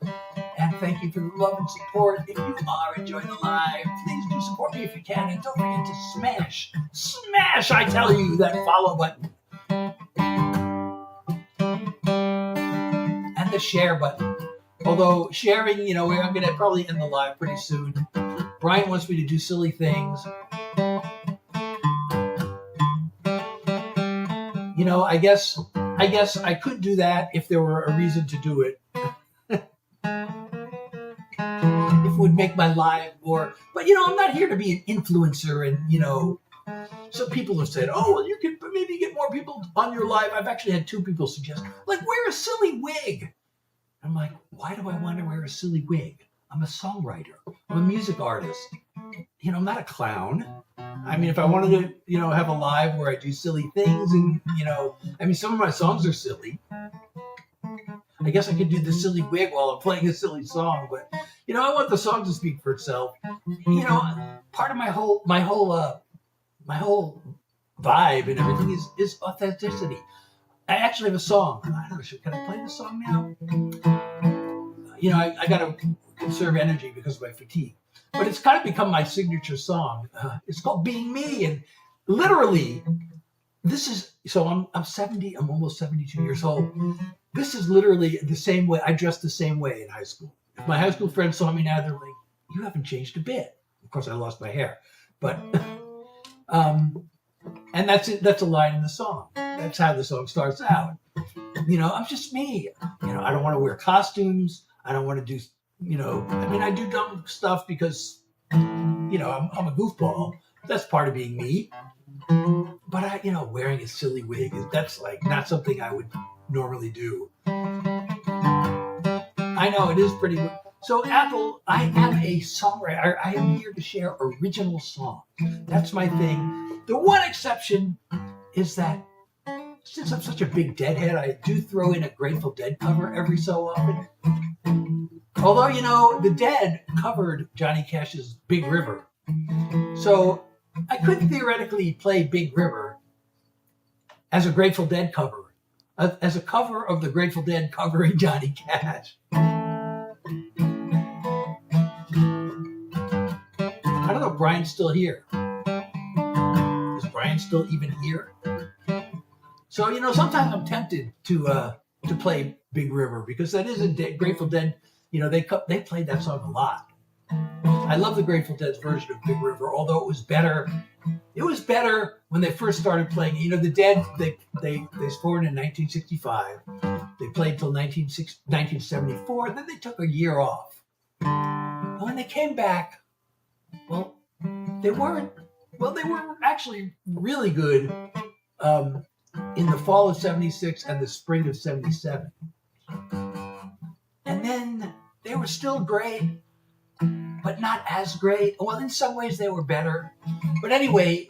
And thank you for the love and support. If you are enjoying the live, please do support me if you can. And don't forget to smash, I tell you, that follow button. And the share button. Although sharing, I'm going to probably end the live pretty soon. Brian wants me to do silly things. I guess I could do that if there were a reason to do it. If it would make my life more, but I'm not here to be an influencer and, some people have said, oh, well, you could maybe get more people on your live. I've actually had 2 people suggest, wear a silly wig. I'm like, why do I want to wear a silly wig? I'm a songwriter. I'm a music artist. I'm not a clown. I mean, if I wanted to, have a live where I do silly things and, some of my songs are silly. I guess I could do the silly wig while I'm playing a silly song, but, I want the song to speak for itself. Part of my whole vibe and everything is authenticity. I actually have a song. I don't know, can I play the song now? I got to conserve energy because of my fatigue. But it's kind of become my signature song. It's called Being Me. And literally, I'm 70, I'm almost 72 years old. This is literally the same way. I dressed the same way in high school. If my high school friends saw me now, they're like, you haven't changed a bit. Of course, I lost my hair. But, and that's it. That's a line in the song. That's how the song starts out. I'm just me. I don't want to wear costumes. I don't want to do, I do dumb stuff because, I'm a goofball. That's part of being me. But wearing a silly wig, that's not something I would normally do. I know it is pretty good. So Apple, I am a songwriter. I am here to share original songs. That's my thing. The one exception is that since I'm such a big Deadhead, I do throw in a Grateful Dead cover every so often. Although, the Dead covered Johnny Cash's Big River. So I could theoretically play Big River as a Grateful Dead cover, as a cover of the Grateful Dead covering Johnny Cash. I don't know if Brian's still here. Is Brian still even here? So, you know, sometimes I'm tempted to play Big River because that is a Grateful Dead. You know, they played that song a lot. I love the Grateful Dead's version of Big River, although it was better. It was better when they first started playing. You know, the Dead, they formed in 1965. They played till 1974, and then they took a year off. And when they came back, well, they were actually really good in the fall of 76 and the spring of 77. And then they were still great, but not as great. Well, in some ways they were better. But anyway,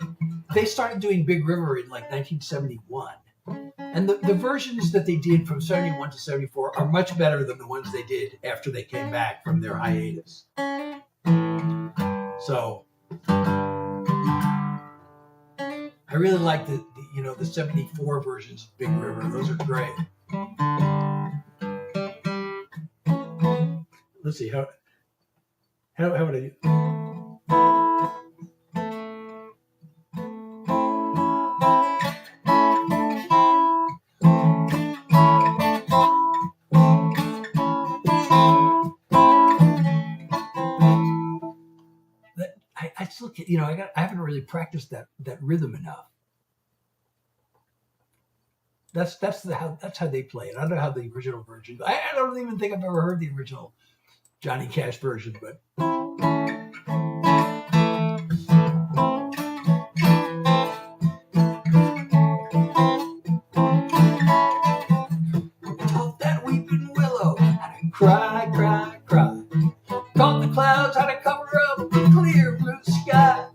they started doing Big River in like 1971. And the versions that they did from 71 to 74 are much better than the ones they did after they came back from their hiatus. So I really like the 74 versions of Big River. Those are great. Let's see how would I do? I still, I haven't really practiced that rhythm enough. That's how they play it. I don't know how the original version. I don't even think I've ever heard the original Johnny Cash version, but taught that weeping willow how to cry, cry, cry. Taught the clouds how to cover up the clear blue sky.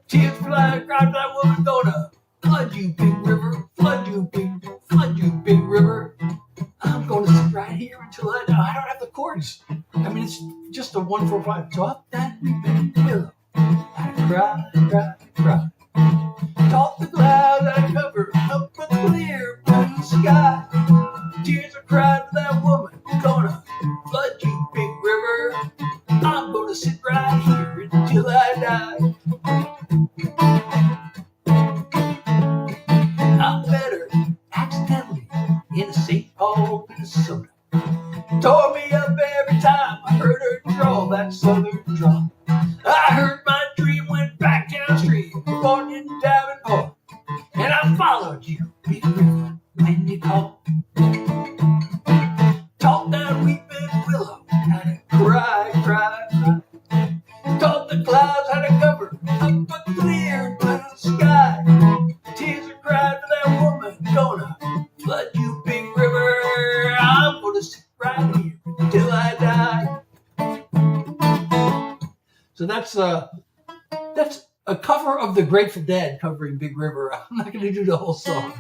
Tears fly across that woman gonna flood you, Big River, flood you, Big River. I'm gonna sit right here until I don't have the chords. I mean, it's just a 1-4-5. Taught that weeping willow how to cry, cry, cry. Taught the clouds how to cover up a clear blue sky. Tears are crying for that woman gonna flood you, Big River. I'm gonna sit right here until I die. I met her accidentally in St. Paul, Minnesota. Tore me up every time I heard her draw that southern drawl. I heard my dream went back downstream, born in Davenport, and I followed you, Big River, when you called. Taught that weeping willow how to cry, cry, cry. Taught the clouds how to cover up a clear blue sky. Tears are crying for that woman gonna flood you, Big River. I'm gonna sit right here till I die. So that's a cover of the Grateful Dead covering Big River. I'm not going to do the whole song.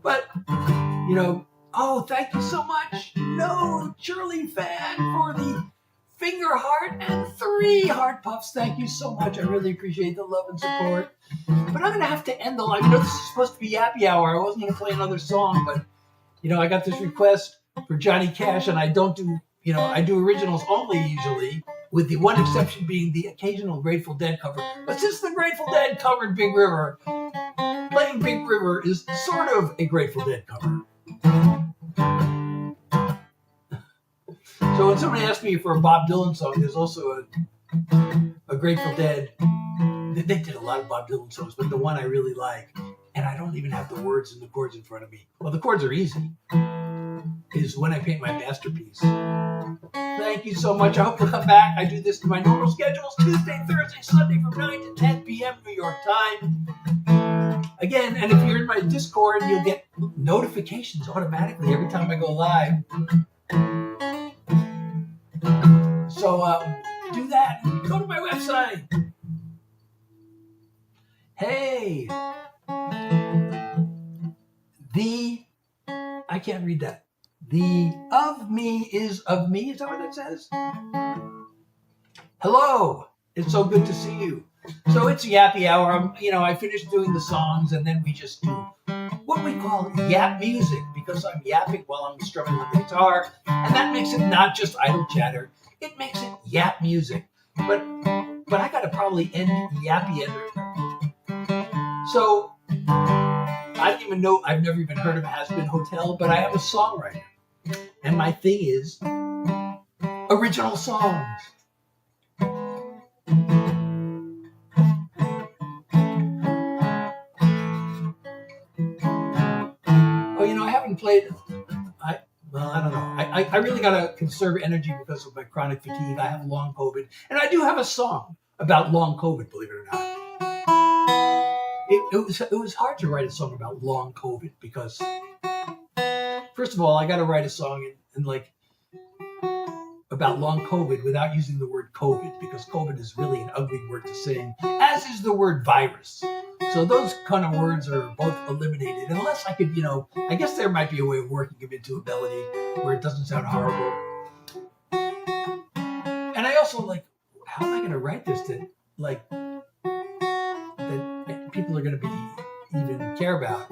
But, oh, thank you so much. No, Shirley Fan for the finger heart and 3 heart puffs. Thank you so much. I really appreciate the love and support. But I'm going to have to end the live. This is supposed to be happy hour. I wasn't going to play another song, but, I got this request for Johnny Cash, and I don't do, I do originals only usually, with the one exception being the occasional Grateful Dead cover. But since the Grateful Dead covered Big River, playing Big River is sort of a Grateful Dead cover. So when somebody asks me for a Bob Dylan song, there's also a Grateful Dead. They did a lot of Bob Dylan songs, but the one I really like, and I don't even have the words and the chords in front of me. Well, the chords are easy. Is When I Paint My Masterpiece. Thank you so much. I hope you'll come back. I do this to my normal schedules, Tuesday, Thursday, Sunday from 9 to 10 p.m. New York time. Again, and if you're in my Discord, you'll get notifications automatically every time I go live. So do that. Go to my website. Hey. I can't read that. The of me is of me. Is that what it says? Hello. It's so good to see you. So it's Yappy Hour. I finished doing the songs, and then we just do what we call yap music, because I'm yapping while I'm strumming on the guitar, and that makes it not just idle chatter, it makes it yap music. But I gotta probably end yappy ender. So I don't even know, I've never even heard of Has Been Hotel, but I am a songwriter. And my thing is original songs. Oh, I haven't played. I don't know. I really gotta conserve energy because of my chronic fatigue. I have long COVID, and I do have a song about long COVID. Believe it or not, it was hard to write a song about long COVID because, first of all, I got to write a song and like about long COVID without using the word COVID, because COVID is really an ugly word to sing, as is the word virus. So those kind of words are both eliminated, unless I could, I guess there might be a way of working them into a melody where it doesn't sound horrible. And I also how am I going to write this that people are going to be even care about?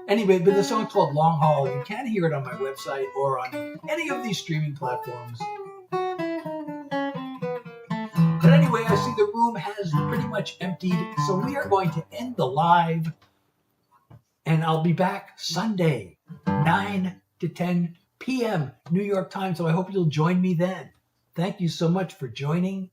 Anyway, but the song's called Long Haul. You can hear it on my website or on any of these streaming platforms. But anyway, I see the room has pretty much emptied, so we are going to end the live, and I'll be back Sunday, 9 to 10 p.m. New York time, so I hope you'll join me then. Thank you so much for joining